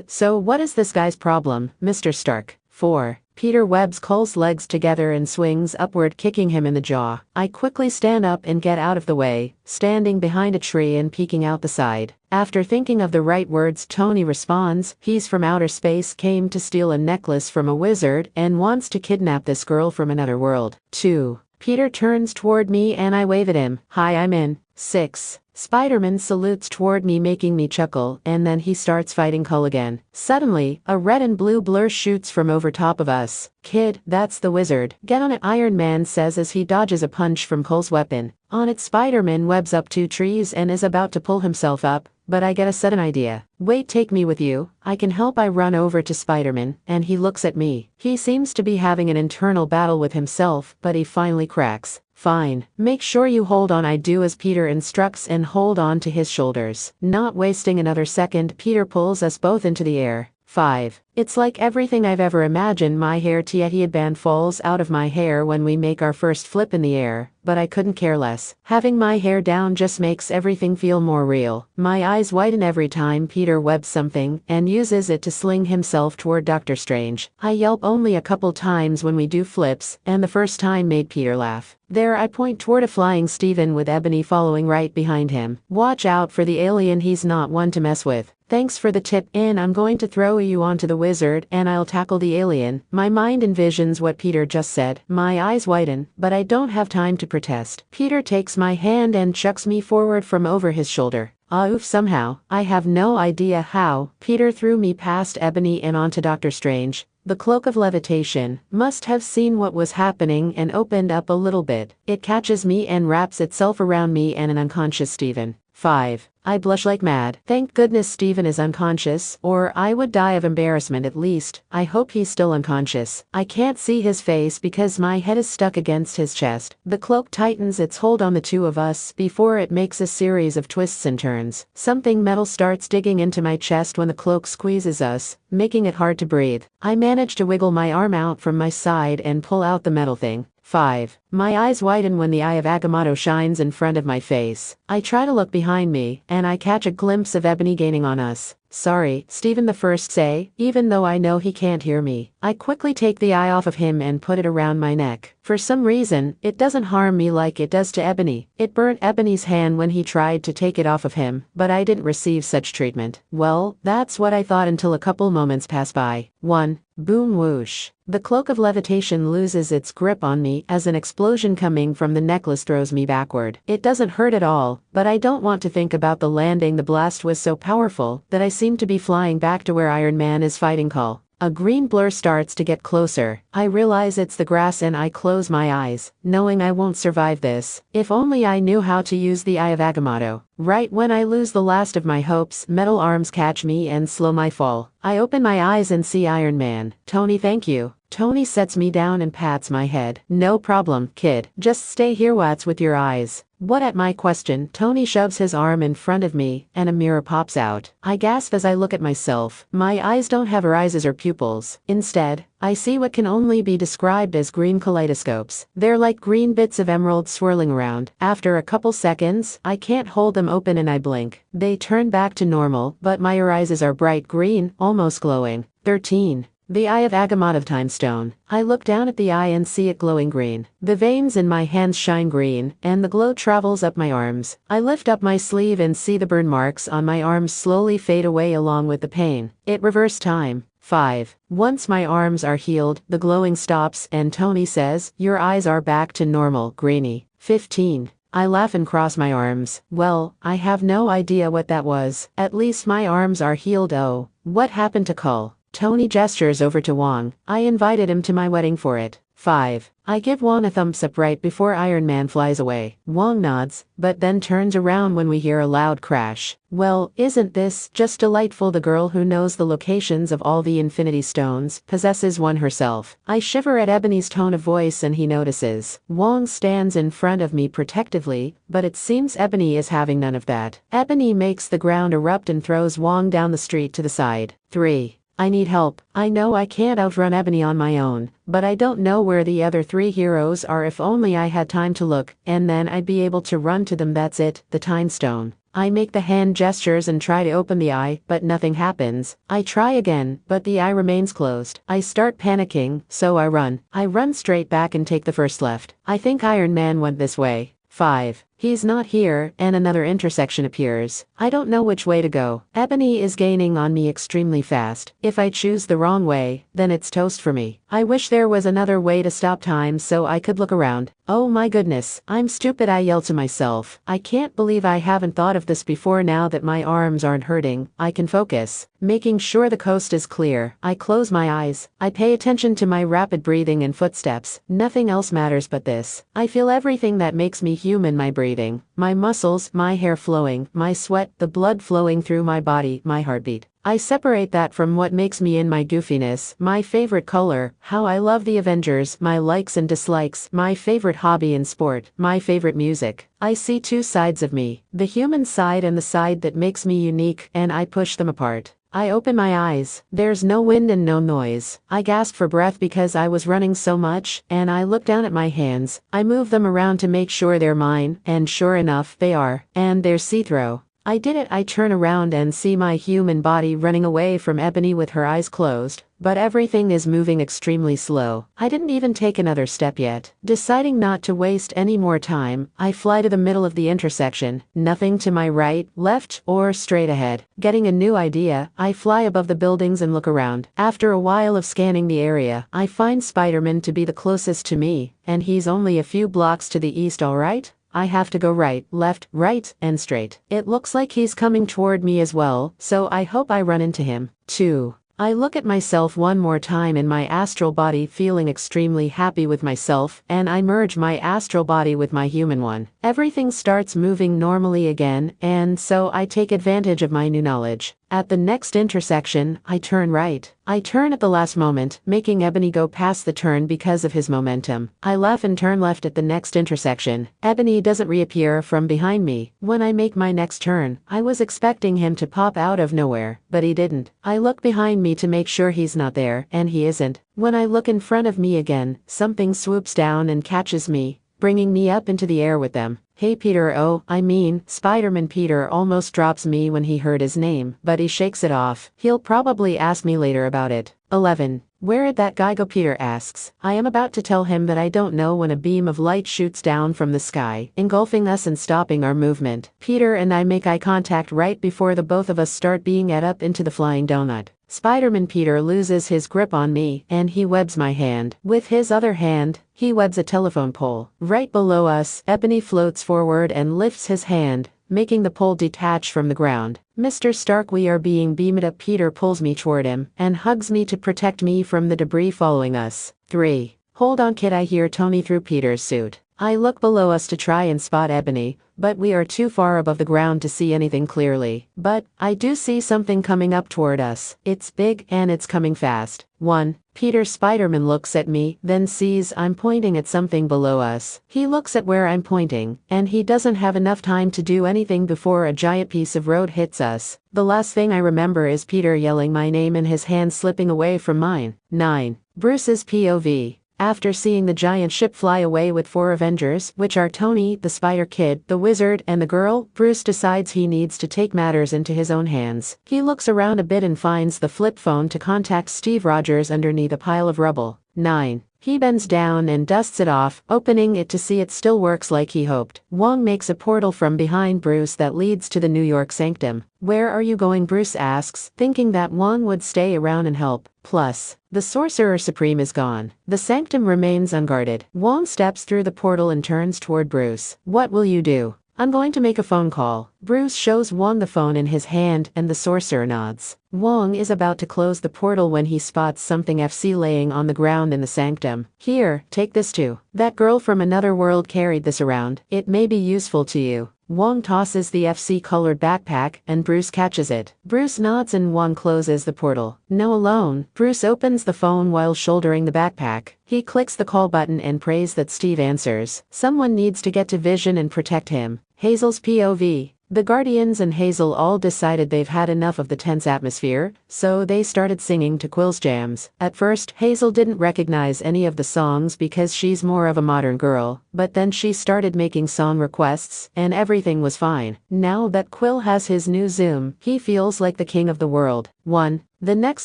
So what is this guy's problem, Mr. Stark? 4. Peter webs Cull's legs together and swings upward, kicking him in the jaw. I quickly stand up and get out of the way, standing behind a tree and peeking out the side. After thinking of the right words, Tony responds, he's from outer space, came to steal a necklace from a wizard, and wants to kidnap this girl from another world. 2. Peter turns toward me and I wave at him. Hi, I'm in. 6. Spider-Man salutes toward me, making me chuckle, and then he starts fighting Cull again. Suddenly, a red and blue blur shoots from over top of us. Kid, that's the wizard. Get on it, Iron Man says as he dodges a punch from Cull's weapon. On it, Spider-Man webs up 2 trees and is about to pull himself up, but I get a sudden idea. Wait, take me with you. I can help. I run over to Spider-Man, and he looks at me. He seems to be having an internal battle with himself, but he finally cracks. Fine. Make sure you hold on. I do as Peter instructs and hold on to his shoulders. Not wasting another second, Peter pulls us both into the air. 5. It's like everything I've ever imagined. My hair headband falls out of my hair when we make our first flip in the air, but I couldn't care less. Having my hair down just makes everything feel more real. My eyes widen every time Peter webs something and uses it to sling himself toward Doctor Strange. I yelp only a couple times when we do flips, and the first time made Peter laugh. There, I point toward a flying Steven with Ebony following right behind him. Watch out for the alien, he's not one to mess with. Thanks for the tip, and I'm going to throw you onto the wizard and I'll tackle the alien. My mind envisions what Peter just said. My eyes widen, but I don't have time to protest. Peter takes my hand and chucks me forward from over his shoulder. Oof, somehow, I have no idea how, Peter threw me past Ebony and onto Doctor Strange. The cloak of levitation must have seen what was happening and opened up a little bit. It catches me and wraps itself around me and an unconscious Steven. 5. I blush like mad. Thank goodness Steven is unconscious, or I would die of embarrassment at least. I hope he's still unconscious. I can't see his face because my head is stuck against his chest. The cloak tightens its hold on the two of us before it makes a series of twists and turns. Something metal starts digging into my chest when the cloak squeezes us, making it hard to breathe. I manage to wiggle my arm out from my side and pull out the metal thing. 5. My eyes widen when the eye of Agamotto shines in front of my face. I try to look behind me, and I catch a glimpse of Ebony gaining on us. Sorry, Stephen the First say, even though I know he can't hear me. I quickly take the eye off of him and put it around my neck. For some reason, it doesn't harm me like it does to Ebony. It burnt Ebony's hand when he tried to take it off of him, but I didn't receive such treatment. Well, that's what I thought until a couple moments pass by. 1. Boom whoosh. The cloak of levitation loses its grip on me as an explosion coming from the necklace throws me backward. It doesn't hurt at all, but I don't want to think about the landing. The blast was so powerful that I seem to be flying back to where Iron Man is fighting Call. A green blur starts to get closer. I realize it's the grass and I close my eyes, knowing I won't survive this. If only I knew how to use the Eye of Agamotto. Right when I lose the last of my hopes, metal arms catch me and slow my fall. I open my eyes and see Iron Man. Tony, thank you. Tony sets me down and pats my head. No problem, kid. Just stay here. What's with your eyes? What at my question, Tony shoves his arm in front of me, and a mirror pops out. I gasp as I look at myself. My eyes don't have irises or pupils. Instead, I see what can only be described as green kaleidoscopes. They're like green bits of emerald swirling around. After a couple seconds, I can't hold them open and I blink. They turn back to normal, but my irises are bright green, almost glowing. 13. The Eye of Agamotto Time Stone. I look down at the eye and see it glowing green. The veins in my hands shine green, and the glow travels up my arms. I lift up my sleeve and see the burn marks on my arms slowly fade away along with the pain. It reversed time. 5. Once my arms are healed, the glowing stops and Tony says, "Your eyes are back to normal, Greenie." 15. I laugh and cross my arms. Well, I have no idea what that was. At least my arms are healed. Oh, what happened to Cull? Tony gestures over to Wong. I invited him to my wedding for it. 5. I give Wong a thumbs up right before Iron Man flies away. Wong nods, but then turns around when we hear a loud crash. Well, isn't this just delightful? The girl who knows the locations of all the Infinity Stones possesses one herself. I shiver at Ebony's tone of voice and he notices. Wong stands in front of me protectively, but it seems Ebony is having none of that. Ebony makes the ground erupt and throws Wong down the street to the side. 3. I need help. I know I can't outrun Ebony on my own, but I don't know where the other 3 heroes are. If only I had time to look, and then I'd be able to run to them. That's it, the Time Stone. I make the hand gestures and try to open the eye, but nothing happens. I try again, but the eye remains closed. I start panicking, so I run. I run straight back and take the first left. I think Iron Man went this way. 5. He's not here, and another intersection appears. I don't know which way to go. Ebony is gaining on me extremely fast. If I choose the wrong way, then it's toast for me. I wish there was another way to stop time so I could look around. Oh my goodness, I'm stupid, I yell to myself. I can't believe I haven't thought of this before. Now that my arms aren't hurting, I can focus. Making sure the coast is clear, I close my eyes. I pay attention to my rapid breathing and footsteps. Nothing else matters but this. I feel everything that makes me human, my breathing, my muscles, my hair flowing, my sweat, the blood flowing through my body, my heartbeat. I separate that from what makes me in my goofiness, my favorite color, how I love the Avengers, my likes and dislikes, my favorite hobby and sport, my favorite music. I see 2 sides of me, the human side and the side that makes me unique, and I push them apart. I open my eyes. There's no wind and no noise. I gasp for breath because I was running so much, and I look down at my hands. I move them around to make sure they're mine, and sure enough, they are. And they're see-through. I did it. I turn around and see my human body running away from Ebony with her eyes closed, but everything is moving extremely slow. I didn't even take another step yet. Deciding not to waste any more time, I fly to the middle of the intersection, nothing to my right, left, or straight ahead. Getting a new idea, I fly above the buildings and look around. After a while of scanning the area, I find Spider-Man to be the closest to me, and he's only a few blocks to the east. All right? I have to go right, left, right, and straight. It looks like he's coming toward me as well, so I hope I run into him. 2. I look at myself one more time in my astral body, feeling extremely happy with myself, and I merge my astral body with my human one. Everything starts moving normally again, and so I take advantage of my new knowledge. At the next intersection, I turn right. I turn at the last moment, making Ebony go past the turn because of his momentum. I laugh and turn left at the next intersection. Ebony doesn't reappear from behind me. When I make my next turn, I was expecting him to pop out of nowhere, but he didn't. I look behind me to make sure he's not there, and he isn't. When I look in front of me again, something swoops down and catches me, bringing me up into the air with them. Hey Peter, oh, I mean, Spider-Man. Peter almost drops me when he heard his name, but he shakes it off. He'll probably ask me later about it. 11. Where'd that guy go? Peter asks. I am about to tell him that I don't know when a beam of light shoots down from the sky, engulfing us and stopping our movement. Peter and I make eye contact right before the both of us start being ate up into the flying donut. Spider-Man. Peter loses his grip on me, and he webs my hand. With his other hand, he webs a telephone pole. Right below us, Ebony floats forward and lifts his hand, making the pole detach from the ground. Mr. Stark, we are being beamed up. Peter pulls me toward him and hugs me to protect me from the debris following us. 3. Hold on, kid, I hear Tony through Peter's suit. I look below us to try and spot Ebony, but we are too far above the ground to see anything clearly. But I do see something coming up toward us. It's big and it's coming fast. 1. Peter. Spider-Man looks at me, then sees I'm pointing at something below us. He looks at where I'm pointing, and he doesn't have enough time to do anything before a giant piece of road hits us. The last thing I remember is Peter yelling my name and his hand slipping away from mine. 9. Bruce's POV. After seeing the giant ship fly away with 4 Avengers, which are Tony, the Spider Kid, the Wizard, and the girl, Bruce decides he needs to take matters into his own hands. He looks around a bit and finds the flip phone to contact Steve Rogers underneath a pile of rubble. 9. He bends down and dusts it off, opening it to see it still works like he hoped. Wong makes a portal from behind Bruce that leads to the New York sanctum. Where are you going? Bruce asks, thinking that Wong would stay around and help. Plus, the Sorcerer Supreme is gone. The sanctum remains unguarded. Wong steps through the portal and turns toward Bruce. What will you do? I'm going to make a phone call. Bruce shows Wong the phone in his hand and the sorcerer nods. Wong is about to close the portal when he spots something FC laying on the ground in the sanctum. Here, take this too. That girl from another world carried this around. It may be useful to you. Wong tosses the FC-colored backpack, and Bruce catches it. Bruce nods and Wong closes the portal. Now alone, Bruce opens the phone while shouldering the backpack. He clicks the call button and prays that Steve answers. Someone needs to get to Vision and protect him. Hazel's POV. The Guardians and Hazel all decided they've had enough of the tense atmosphere, so they started singing to Quill's jams. At first, Hazel didn't recognize any of the songs because she's more of a modern girl, but then she started making song requests, and everything was fine. Now that Quill has his new Zoom, he feels like the king of the world. 1. The next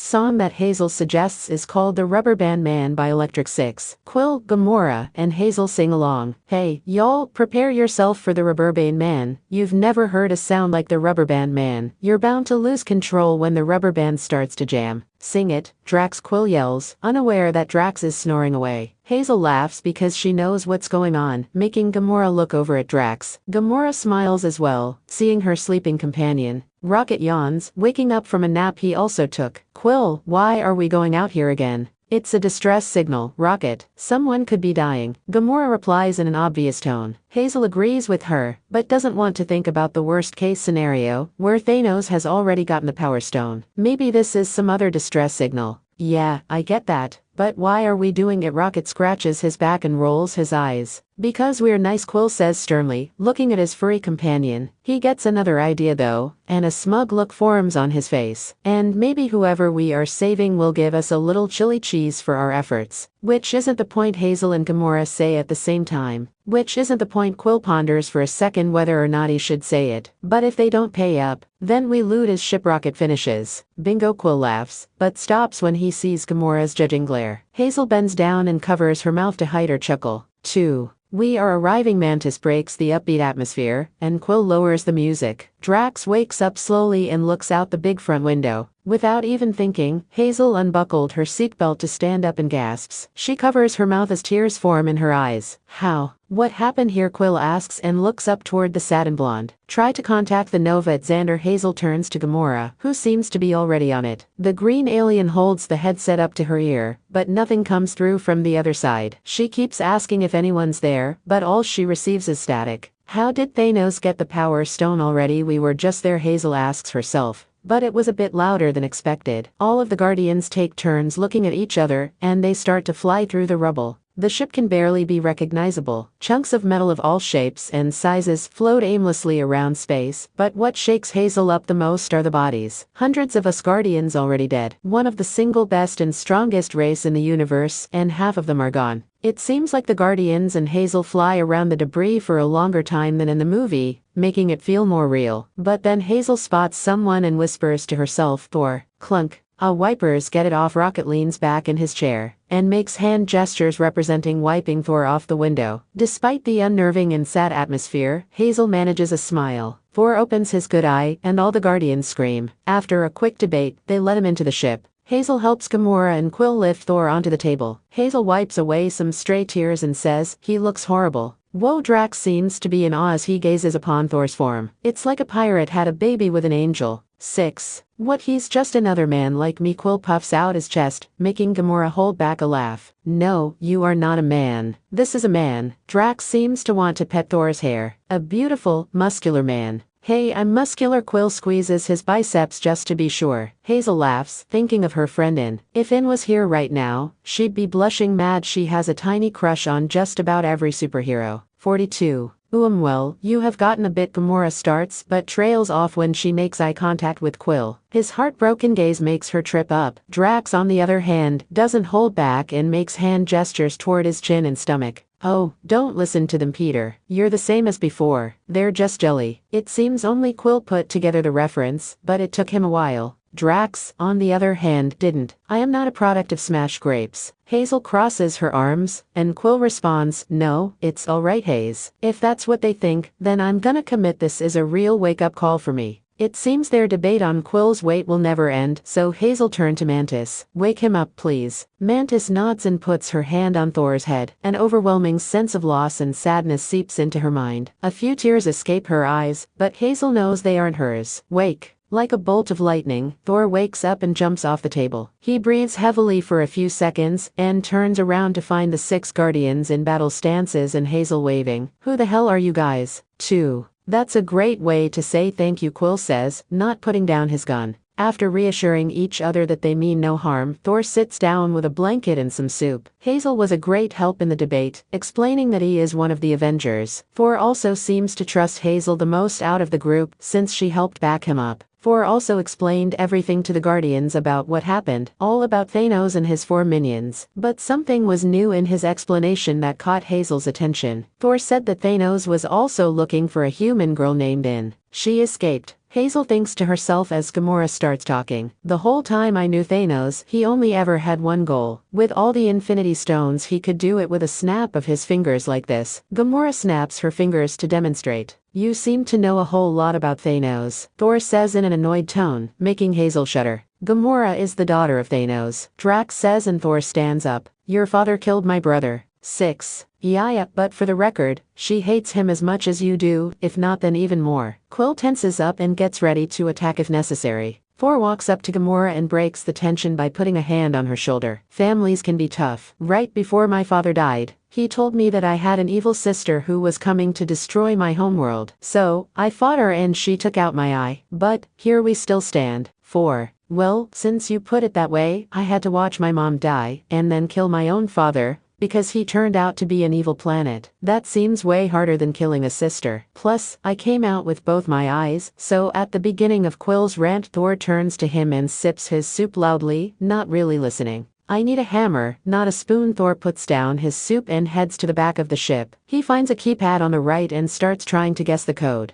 song that Hazel suggests is called The Rubber Band Man by Electric Six. Quill, Gamora, and Hazel sing along. Hey, y'all, prepare yourself for the Rubber Band Man. You've never heard a sound like the Rubber Band Man. You're bound to lose control when the rubber band starts to jam. Sing it, Drax. Quill yells, unaware that Drax is snoring away. Hazel laughs because she knows what's going on, making Gamora look over at Drax. Gamora smiles as well, seeing her sleeping companion. Rocket yawns, waking up from a nap he also took. Quill, why are we going out here again? It's a distress signal, Rocket. Someone could be dying. Gamora replies in an obvious tone. Hazel agrees with her, but doesn't want to think about the worst-case scenario, where Thanos has already gotten the Power Stone. Maybe this is some other distress signal. Yeah, I get that. But why are we doing it? Rocket scratches his back and rolls his eyes. Because we're nice, Quill says sternly, looking at his furry companion. He gets another idea though, and a smug look forms on his face. And maybe whoever we are saving will give us a little chili cheese for our efforts. Which isn't the point, Hazel and Gamora say at the same time. Which isn't the point. Quill ponders for a second whether or not he should say it. But if they don't pay up, then we loot his ship. Rocket finishes. Bingo. Quill laughs, but stops when he sees Gamora's judging glare. Hazel bends down and covers her mouth to hide her chuckle. 2. We are arriving. Mantis breaks the upbeat atmosphere, and Quill lowers the music. Drax wakes up slowly and looks out the big front window. Without even thinking, Hazel unbuckled her seatbelt to stand up and gasps. She covers her mouth as tears form in her eyes. How? What happened here? Quill asks and looks up toward the satin blonde. Try to contact the Nova at Xandar. Hazel turns to Gamora, who seems to be already on it. The green alien holds the headset up to her ear, but nothing comes through from the other side. She keeps asking if anyone's there, but all she receives is static. How did Thanos get the Power Stone already? We were just there, Hazel asks herself. But it was a bit louder than expected. All of the Guardians take turns looking at each other, and they start to fly through the rubble. The ship can barely be recognizable. Chunks of metal of all shapes and sizes float aimlessly around space, but what shakes Hazel up the most are the bodies. Hundreds of us Guardians already dead. One of the single best and strongest race in the universe, and half of them are gone. It seems like the Guardians and Hazel fly around the debris for a longer time than in the movie, making it feel more real. But then Hazel spots someone and whispers to herself, Thor. Clunk. Wipers get it off. Rocket leans back in his chair and makes hand gestures representing wiping Thor off the window. Despite the unnerving and sad atmosphere, Hazel manages a smile. Thor opens his good eye and all the Guardians scream. After a quick debate, they let him into the ship. Hazel helps Gamora and Quill lift Thor onto the table. Hazel wipes away some stray tears and says, he looks horrible. Whoa, Drax seems to be in awe as he gazes upon Thor's form. It's like a pirate had a baby with an angel. 6. What, he's just another man like me. Quill puffs out his chest, making Gamora hold back a laugh. No, you are not a man. This is a man. Drax seems to want to pet Thor's hair. A beautiful, muscular man. Hey, I'm muscular. Quill squeezes his biceps just to be sure. Hazel laughs, thinking of her friend In. If In was here right now, she'd be blushing mad. She has a tiny crush on just about every superhero. 42. Well, you have gotten a bit. Gamora starts but trails off when she makes eye contact with Quill. His heartbroken gaze makes her trip up. Drax, on the other hand, doesn't hold back and makes hand gestures toward his chin and stomach. Oh, don't listen to them, Peter. You're the same as before. They're just jelly. It seems only Quill put together the reference, but it took him a while. Drax, on the other hand, didn't. I am not a product of smashed grapes. Hazel crosses her arms, and Quill responds, no, it's alright, Haze. If that's what they think, then I'm gonna commit. This is a real wake-up call for me. It seems their debate on Quill's weight will never end, so Hazel turned to Mantis. Wake him up, please. Mantis nods and puts her hand on Thor's head. An overwhelming sense of loss and sadness seeps into her mind. A few tears escape her eyes, but Hazel knows they aren't hers. Wake. Like a bolt of lightning, Thor wakes up and jumps off the table. He breathes heavily for a few seconds and turns around to find the 6 Guardians in battle stances and Hazel waving. Who the hell are you guys? 2. That's a great way to say thank you, Quill says, not putting down his gun. After reassuring each other that they mean no harm, Thor sits down with a blanket and some soup. Hazel was a great help in the debate, explaining that he is one of the Avengers. Thor also seems to trust Hazel the most out of the group since she helped back him up. Thor also explained everything to the Guardians about what happened, all about Thanos and his 4 minions. But something was new in his explanation that caught Hazel's attention. Thor said that Thanos was also looking for a human girl named In. She escaped. Hazel thinks to herself as Gamora starts talking. The whole time I knew Thanos, he only ever had one goal. With all the Infinity Stones, he could do it with a snap of his fingers like this. Gamora snaps her fingers to demonstrate. You seem to know a whole lot about Thanos, Thor says in an annoyed tone, making Hazel shudder. Gamora is the daughter of Thanos, Drax says, and Thor stands up. Your father killed my brother. 6. Yeah, but for the record, she hates him as much as you do, if not then even more. Quill tenses up and gets ready to attack if necessary. Thor walks up to Gamora and breaks the tension by putting a hand on her shoulder. Families can be tough. Right before my father died, he told me that I had an evil sister who was coming to destroy my homeworld. So, I fought her and she took out my eye. But, here we still stand. 4. Well, since you put it that way, I had to watch my mom die, and then kill my own father, because he turned out to be an evil planet. That seems way harder than killing a sister. Plus, I came out with both my eyes, so at the beginning of Quill's rant, Thor turns to him and sips his soup loudly, not really listening. I need a hammer, not a spoon. Thor puts down his soup and heads to the back of the ship. He finds a keypad on the right and starts trying to guess the code.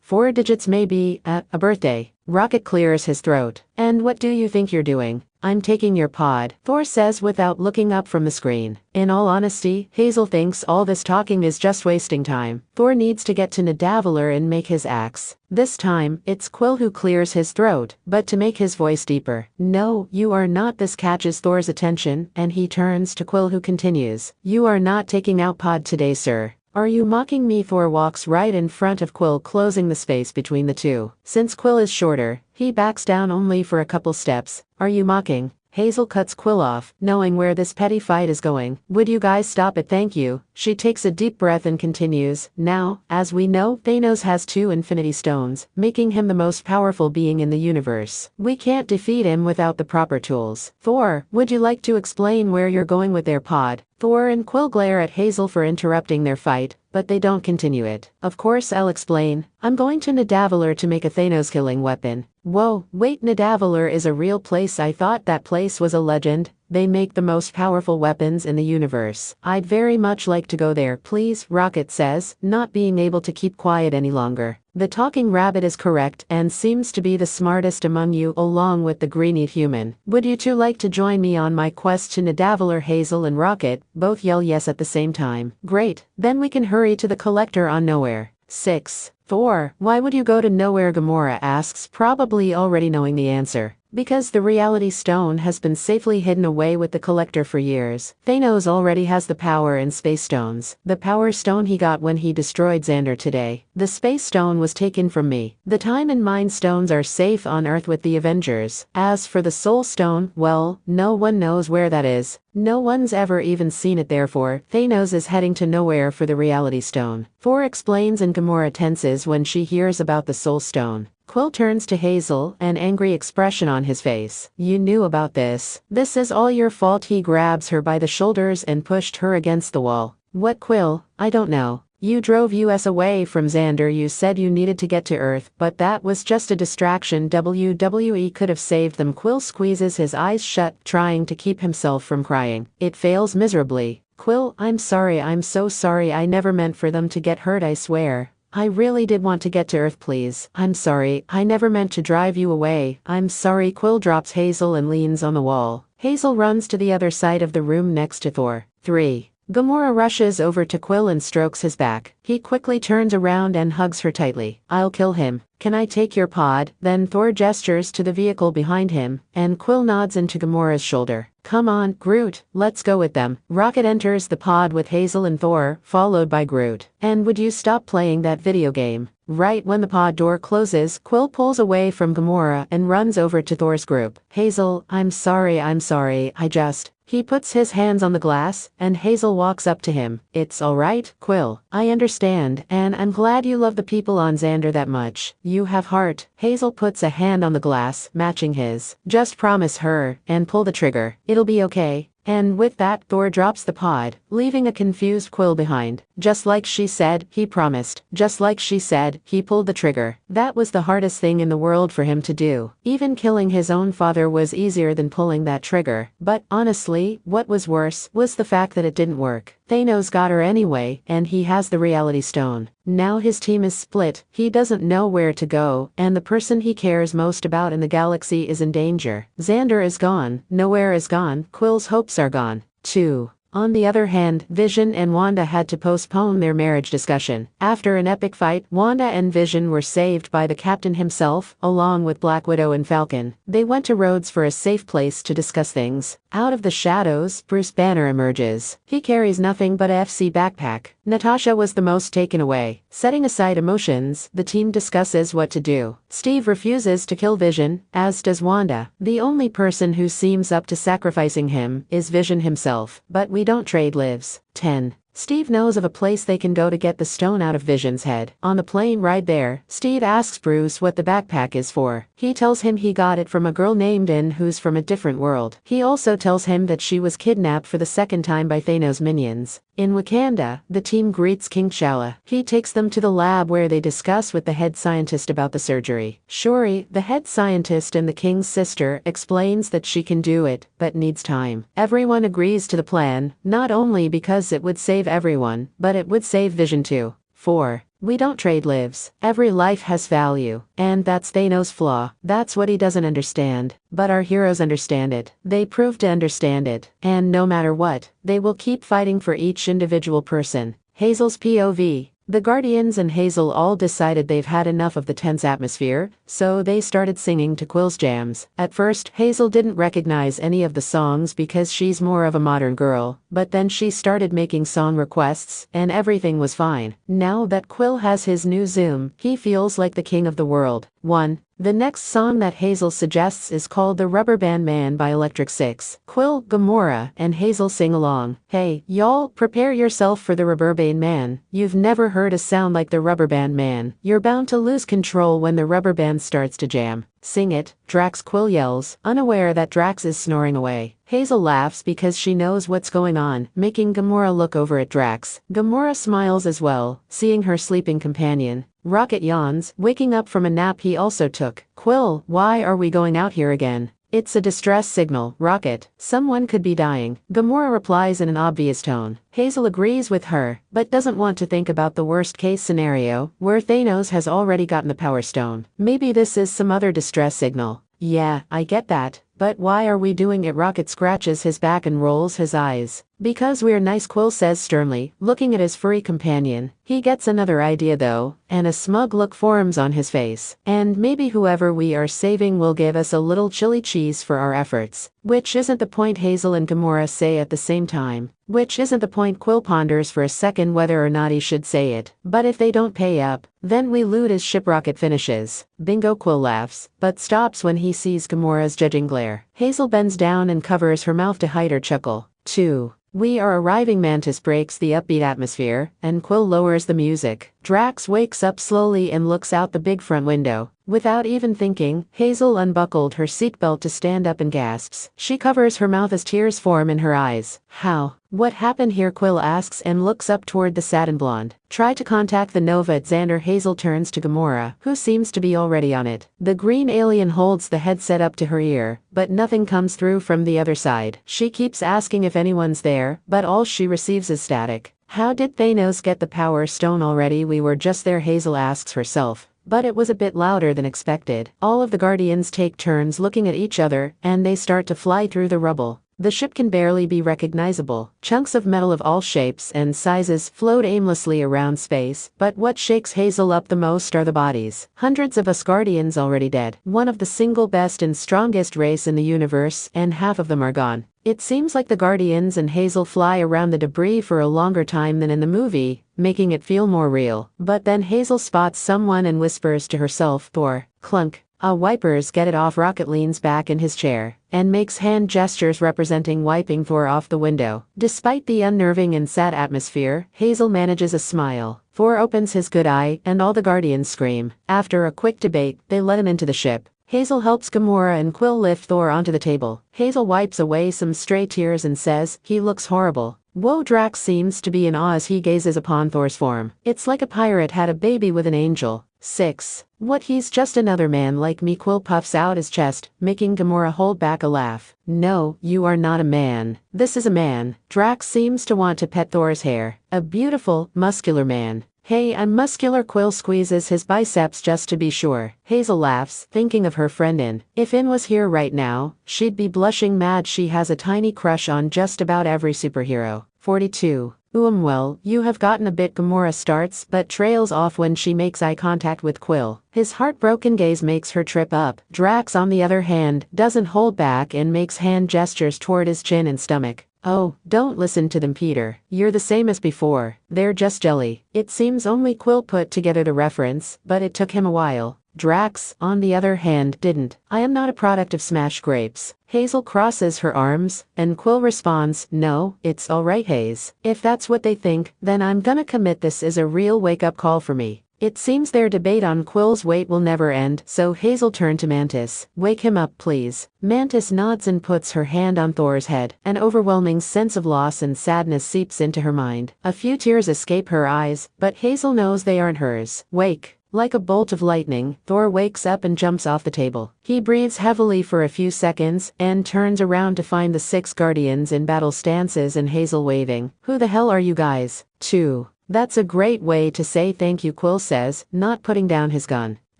4 digits maybe, a birthday. Rocket clears his throat. And what do you think you're doing? I'm taking your pod, Thor says without looking up from the screen. In all honesty, Hazel thinks all this talking is just wasting time. Thor needs to get to Nidavellir and make his axe. This time, it's Quill who clears his throat, but to make his voice deeper. No, you are not. This catches Thor's attention, and he turns to Quill, who continues. You are not taking out pod today, sir. Are you mocking me? Thor walks right in front of Quill, closing the space between the two. Since Quill is shorter, he backs down only for a couple steps. Are you mocking? Hazel cuts Quill off, knowing where this petty fight is going. Would you guys stop it? Thank you. She takes a deep breath and continues. Now, as we know, Thanos has 2 Infinity Stones, making him the most powerful being in the universe. We can't defeat him without the proper tools. Thor, would you like to explain where you're going with their pod? Thor and Quill glare at Hazel for interrupting their fight, but they don't continue it. Of course I'll explain. I'm going to Nidavellir to make a Thanos killing weapon. Whoa, wait, Nidavellir is a real place. I thought that place was a legend. They make the most powerful weapons in the universe. I'd very much like to go there, please, Rocket says, not being able to keep quiet any longer. The talking rabbit is correct and seems to be the smartest among you along with the green-eyed human. Would you two like to join me on my quest to Nidavellir? Hazel and Rocket both yell yes at the same time. Great, then we can hurry to the collector on Nowhere. 6. Thor, why would you go to Nowhere? Gamora asks, probably already knowing the answer. Because the reality stone has been safely hidden away with the collector for years. Thanos already has the power and space stones. The power stone he got when he destroyed Xandar today. The space stone was taken from me. The time and mind stones are safe on Earth with the Avengers. As for the soul stone, well, no one knows where that is. No one's ever even seen it, therefore, Thanos is heading to Nowhere for the reality stone. Thor explains and Gamora tenses when she hears about the soul stone. Quill turns to Hazel, an angry expression on his face. You knew about this. This is all your fault. He grabs her by the shoulders and pushed her against the wall. What, Quill? I don't know. You drove us away from Xandar. You said you needed to get to Earth, but that was just a distraction. WWE could have saved them. Quill squeezes his eyes shut, trying to keep himself from crying. It fails miserably. Quill, I'm sorry. I'm so sorry. I never meant for them to get hurt, I swear. I really did want to get to Earth, please. I'm sorry. I never meant to drive you away. I'm sorry. Quill drops Hazel and leans on the wall. Hazel runs to the other side of the room next to Thor. 3. Gamora rushes over to Quill and strokes his back. He quickly turns around and hugs her tightly. I'll kill him. Can I take your pod? Then Thor gestures to the vehicle behind him, and Quill nods into Gamora's shoulder. Come on, Groot, let's go with them. Rocket enters the pod with Hazel and Thor, followed by Groot. And would you stop playing that video game? Right when the pod door closes, Quill pulls away from Gamora and runs over to Thor's group. Hazel, I'm sorry, I just... He puts his hands on the glass, and Hazel walks up to him. It's alright, Quill. I understand, and I'm glad you love the people on Xandar that much. You have heart. Hazel puts a hand on the glass, matching his. Just promise her, and pull the trigger. It'll be okay. And with that, Thor drops the pod, leaving a confused Quill behind. Just like she said, he promised. Just like she said, he pulled the trigger. That was the hardest thing in the world for him to do. Even killing his own father was easier than pulling that trigger. But honestly, what was worse was the fact that it didn't work. Thanos got her anyway, and he has the reality stone. Now his team is split, he doesn't know where to go, and the person he cares most about in the galaxy is in danger. Xandar is gone, Nowhere is gone, Quill's hopes are gone. 2. On the other hand, Vision and Wanda had to postpone their marriage discussion. After an epic fight, Wanda and Vision were saved by the Captain himself, along with Black Widow and Falcon. They went to Rhodes for a safe place to discuss things. Out of the shadows, Bruce Banner emerges. He carries nothing but a FC backpack. Natasha was the most taken away. Setting aside emotions, the team discusses what to do. Steve refuses to kill Vision, as does Wanda. The only person who seems up to sacrificing him is Vision himself, but we don't trade lives. 10. Steve knows of a place they can go to get the stone out of Vision's head. On the plane ride there, Steve asks Bruce what the backpack is for. He tells him he got it from a girl named In who's from a different world. He also tells him that she was kidnapped for the second time by Thanos' minions. In Wakanda, the team greets King T'Challa. He takes them to the lab where they discuss with the head scientist about the surgery. Shuri, the head scientist and the king's sister, explains that she can do it, but needs time. Everyone agrees to the plan, not only because it would save everyone, but it would save Vision too. 4. We don't trade lives. Every life has value. And that's Thanos' flaw. That's what he doesn't understand. But our heroes understand it. They prove to understand it. And no matter what, they will keep fighting for each individual person. Hazel's POV. The Guardians and Hazel all decided they've had enough of the tense atmosphere, so they started singing to Quill's jams. At first, Hazel didn't recognize any of the songs because she's more of a modern girl, but then she started making song requests, and everything was fine. Now that Quill has his new Zoom, he feels like the king of the world. 1. The next song that Hazel suggests is called The Rubber Band Man by Electric Six. Quill, Gamora, and Hazel sing along. Hey, y'all, prepare yourself for the Rubber Band Man. You've never heard a sound like the Rubber Band Man. You're bound to lose control when the rubber band starts to jam. Sing it, Drax, Quill yells, unaware that Drax is snoring away. Hazel laughs because she knows what's going on, making Gamora look over at Drax. Gamora smiles as well, seeing her sleeping companion. Rocket yawns, waking up from a nap he also took. Quill, why are we going out here again? It's a distress signal, Rocket. Someone could be dying. Gamora replies in an obvious tone. Hazel agrees with her, but doesn't want to think about the worst-case scenario, where Thanos has already gotten the Power Stone. Maybe this is some other distress signal. Yeah, I get that. But why are we doing it? Rocket scratches his back and rolls his eyes. Because we're nice, Quill says sternly, looking at his furry companion. He gets another idea though, and a smug look forms on his face. And maybe whoever we are saving will give us a little chili cheese for our efforts. Which isn't the point, Hazel and Gamora say at the same time. Which isn't the point. Quill ponders for a second whether or not he should say it. But if they don't pay up, then we loot his ship. Rocket finishes. Bingo. Quill laughs, but stops when he sees Gamora's judging glare. Hazel bends down and covers her mouth to hide her chuckle. 2. We are arriving. Mantis breaks the upbeat atmosphere, and Quill lowers the music. Drax wakes up slowly and looks out the big front window. Without even thinking, Hazel unbuckled her seatbelt to stand up and gasps. She covers her mouth as tears form in her eyes. How? What happened here? Quill asks and looks up toward the satin blonde. Try to contact the Nova at Xandar. Hazel turns to Gamora, who seems to be already on it. The green alien holds the headset up to her ear, but nothing comes through from the other side. She keeps asking if anyone's there, but all she receives is static. How did Thanos get the Power Stone already? We were just there, Hazel asks herself. But it was a bit louder than expected. All of the Guardians take turns looking at each other, and they start to fly through the rubble. The ship can barely be recognizable. Chunks of metal of all shapes and sizes float aimlessly around space, but what shakes Hazel up the most are the bodies. Hundreds of Asgardians already dead. One of the single best and strongest race in the universe, and half of them are gone. It seems like the Guardians and Hazel fly around the debris for a longer time than in the movie, making it feel more real. But then Hazel spots someone and whispers to herself, Thor. Clunk. Wipers, get it off. Rocket leans back in his chair and makes hand gestures representing wiping Thor off the window. Despite the unnerving and sad atmosphere, Hazel manages a smile. Thor opens his good eye and all the Guardians scream. After a quick debate, they let him into the ship. Hazel helps Gamora and Quill lift Thor onto the table. Hazel wipes away some stray tears and says, he looks horrible. Whoa. Drax seems to be in awe as he gazes upon Thor's form. It's like a pirate had a baby with an angel. 6. What, he's just another man like me. Quill puffs out his chest, making Gamora hold back a laugh. No, you are not a man. This is a man. Drax seems to want to pet Thor's hair. A beautiful, muscular man. Hey, I'm muscular. Quill squeezes his biceps just to be sure. Hazel laughs, thinking of her friend In. If In was here right now, she'd be blushing mad. She has a tiny crush on just about every superhero. 42. Well, you have gotten a bit. Gamora starts but trails off when she makes eye contact with Quill. His heartbroken gaze makes her trip up. Drax, on the other hand, doesn't hold back and makes hand gestures toward his chin and stomach. Oh, don't listen to them, Peter. You're the same as before. They're just jelly. It seems only Quill put together the reference, but it took him a while. Drax, on the other hand, didn't. I am not a product of smashed grapes. Hazel crosses her arms, and Quill responds, no, it's alright, Haze. If that's what they think, then I'm gonna commit. This is a real wake-up call for me. It seems their debate on Quill's weight will never end, so Hazel turned to Mantis. Wake him up, please. Mantis nods and puts her hand on Thor's head. An overwhelming sense of loss and sadness seeps into her mind. A few tears escape her eyes, but Hazel knows they aren't hers. Wake. Like a bolt of lightning, Thor wakes up and jumps off the table. He breathes heavily for a few seconds and turns around to find the 6 Guardians in battle stances and Hazel waving. Who the hell are you guys? 2. That's a great way to say thank you, Quill says, not putting down his gun.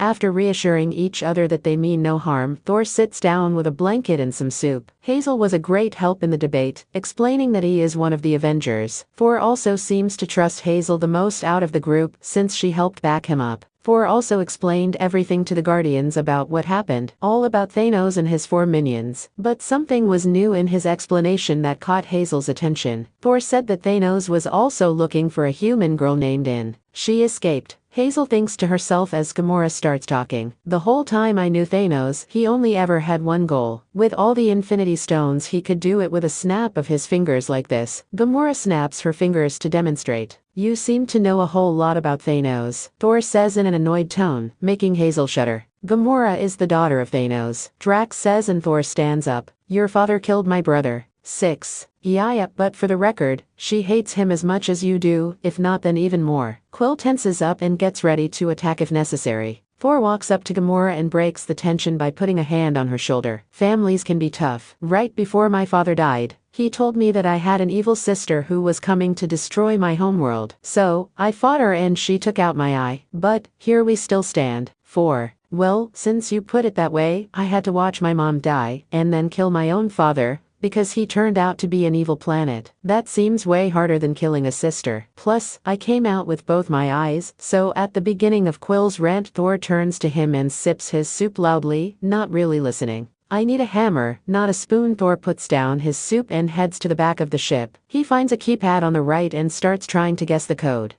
After reassuring each other that they mean no harm, Thor sits down with a blanket and some soup. Hazel was a great help in the debate, explaining that he is one of the Avengers. Thor also seems to trust Hazel the most out of the group since she helped back him up. Thor also explained everything to the Guardians about what happened, all about Thanos and his 4 minions. But something was new in his explanation that caught Hazel's attention. Thor said that Thanos was also looking for a human girl named In. She escaped. Hazel thinks to herself as Gamora starts talking. The whole time I knew Thanos, he only ever had one goal. With all the Infinity Stones, he could do it with a snap of his fingers like this. Gamora snaps her fingers to demonstrate. You seem to know a whole lot about Thanos, Thor says in an annoyed tone, making Hazel shudder. Gamora is the daughter of Thanos, Drax says, and Thor stands up. Your father killed my brother. 6. Yeah, but for the record, she hates him as much as you do, if not then even more. Quill tenses up and gets ready to attack if necessary. Thor walks up to Gamora and breaks the tension by putting a hand on her shoulder. Families can be tough. Right before my father died, he told me that I had an evil sister who was coming to destroy my homeworld. So, I fought her and she took out my eye. But, here we still stand. 4. Well, since you put it that way, I had to watch my mom die, and then kill my own father, because he turned out to be an evil planet. That seems way harder than killing a sister. Plus, I came out with both my eyes, so at the beginning of Quill's rant, Thor turns to him and sips his soup loudly, not really listening. I need a hammer, not a spoon. Thor puts down his soup and heads to the back of the ship. He finds a keypad on the right and starts trying to guess the code.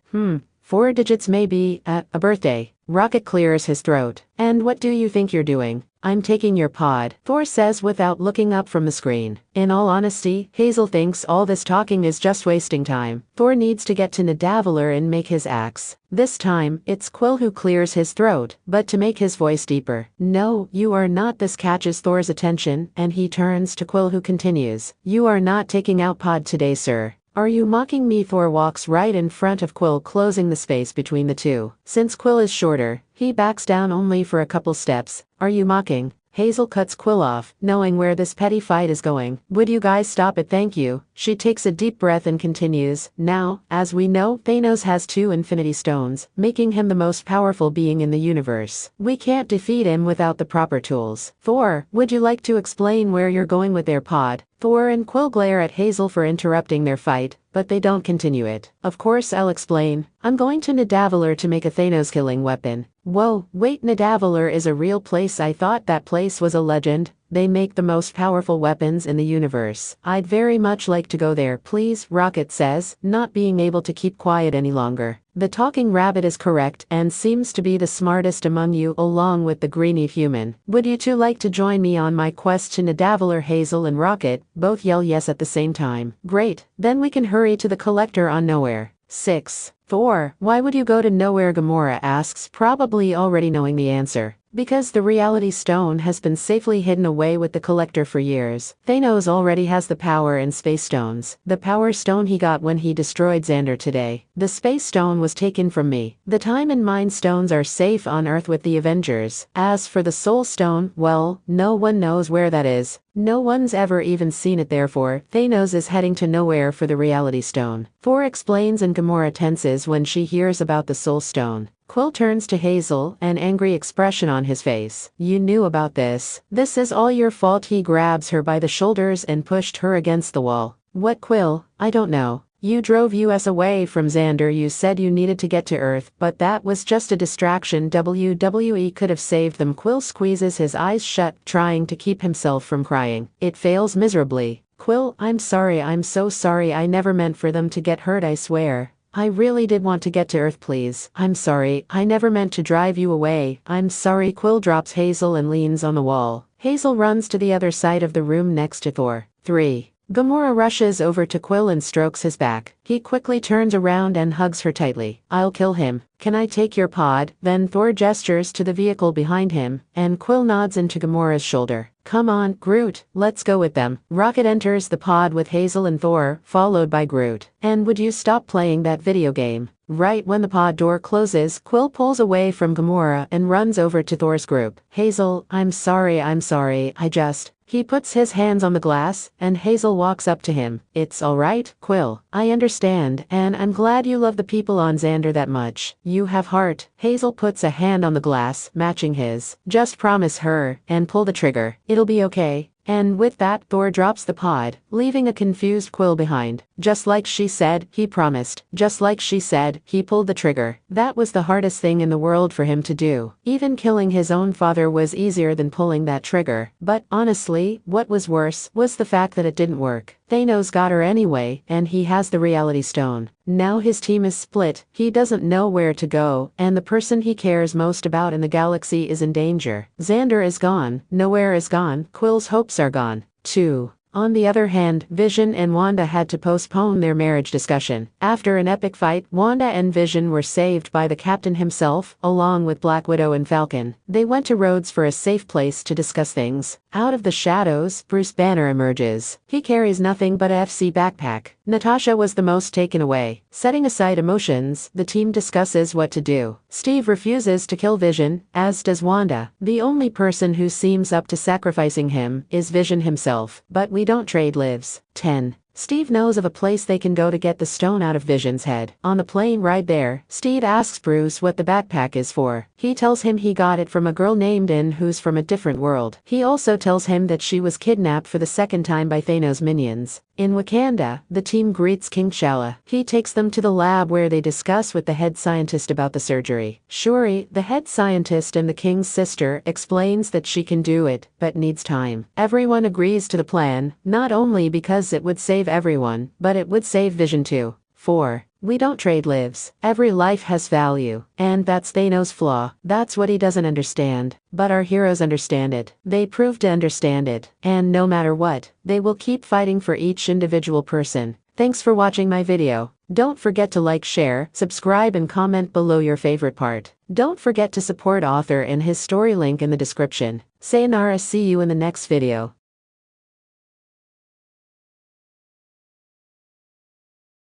4 digits maybe, a birthday. Rocket clears his throat. And what do you think you're doing? I'm taking your pod, Thor says without looking up from the screen. In all honesty, Hazel thinks all this talking is just wasting time. Thor needs to get to Nidavellir and make his axe. This time, it's Quill who clears his throat, but to make his voice deeper. No, you are not. This catches Thor's attention, and he turns to Quill, who continues. You are not taking out pod today, sir. Are you mocking me? Thor walks right in front of Quill, closing the space between the two. Since Quill is shorter, he backs down only for a couple steps. Are you mocking? Hazel cuts Quill off, knowing where this petty fight is going. Would you guys stop it? Thank you. She takes a deep breath and continues. Now, as we know, Thanos has 2 Infinity Stones, making him the most powerful being in the universe. We can't defeat him without the proper tools. Thor, would you like to explain where you're going with their pod? Thor and Quill glare at Hazel for interrupting their fight, but they don't continue it. Of course I'll explain. I'm going to Nidavellir to make a Thanos-killing weapon. Whoa, wait, Nidavellir is a real place? I thought that place was a legend. They make the most powerful weapons in the universe. I'd very much like to go there, please, Rocket says, not being able to keep quiet any longer. The talking rabbit is correct and seems to be the smartest among you, along with the greeny human. Would you two like to join me on my quest to Nidavellir? Hazel and Rocket both yell yes at the same time. Great, then we can hurry to the collector on Nowhere. 6. Thor, why would you go to Nowhere? Gamora asks, probably already knowing the answer. Because the reality stone has been safely hidden away with the collector for years. Thanos already has the power and space stones. The power stone he got when he destroyed Xandar today. The space stone was taken from me. The time and mind stones are safe on Earth with the Avengers. As for the soul stone, well, no one knows where that is. No one's ever even seen it. Therefore, Thanos is heading to Nowhere for the reality stone. Thor explains and Gamora tenses when she hears about the soul stone. Quill turns to Hazel, an angry expression on his face. You knew about this. This is all your fault. He grabs her by the shoulders and pushed her against the wall. What, Quill? I don't know. You drove us away from Xandar. You said you needed to get to Earth, but that was just a distraction. WWE could have saved them. Quill squeezes his eyes shut, trying to keep himself from crying. It fails miserably. Quill, I'm sorry. I'm so sorry. I never meant for them to get hurt, I swear. I really did want to get to Earth, please. I'm sorry. I never meant to drive you away. I'm sorry. Quill drops Hazel and leans on the wall. Hazel runs to the other side of the room next to Thor. 3. Gamora rushes over to Quill and strokes his back. He quickly turns around and hugs her tightly. I'll kill him. Can I take your pod? Then Thor gestures to the vehicle behind him, and Quill nods into Gamora's shoulder. Come on, Groot, let's go with them. Rocket enters the pod with Hazel and Thor, followed by Groot. And would you stop playing that video game? Right when the pod door closes, Quill pulls away from Gamora and runs over to Thor's group. Hazel, I'm sorry, I just... He puts his hands on the glass, and Hazel walks up to him. It's alright, Quill. I understand, and I'm glad you love the people on Xandar that much. You have heart. Hazel puts a hand on the glass, matching his. Just promise her, and pull the trigger. It'll be okay. And with that, Thor drops the pod, leaving a confused Quill behind. Just like she said, he promised. Just like she said, he pulled the trigger. That was the hardest thing in the world for him to do. Even killing his own father was easier than pulling that trigger. But honestly, what was worse was the fact that it didn't work. Thanos got her anyway, and he has the reality stone. Now his team is split, he doesn't know where to go, and the person he cares most about in the galaxy is in danger. Xandar is gone, Nowhere is gone, Quill's hopes are gone. 2. On the other hand, Vision and Wanda had to postpone their marriage discussion. After an epic fight, Wanda and Vision were saved by the Captain himself, along with Black Widow and Falcon. They went to Rhodes for a safe place to discuss things. Out of the shadows, Bruce Banner emerges. He carries nothing but a FC backpack. Natasha was the most taken away. Setting aside emotions, the team discusses what to do. Steve refuses to kill Vision, as does Wanda. The only person who seems up to sacrificing him is Vision himself. But we don't trade lives. 10. Steve knows of a place they can go to get the stone out of Vision's head. On the plane ride there, Steve asks Bruce what the backpack is for. He tells him he got it from a girl named In who's from a different world. He also tells him that she was kidnapped for the second time by Thanos' minions. In Wakanda, the team greets King T'Challa. He takes them to the lab where they discuss with the head scientist about the surgery. Shuri, the head scientist and the king's sister, explains that she can do it, but needs time. Everyone agrees to the plan, not only because it would save everyone, but it would save Vision too. 4. We don't trade lives. Every life has value. And that's Thanos' flaw. That's what he doesn't understand. But our heroes understand it. They prove to understand it. And no matter what, they will keep fighting for each individual person. Thanks for watching my video. Don't forget to like, share, subscribe and comment below your favorite part. Don't forget to support author and his story link in the description. Sayonara, see you in the next video.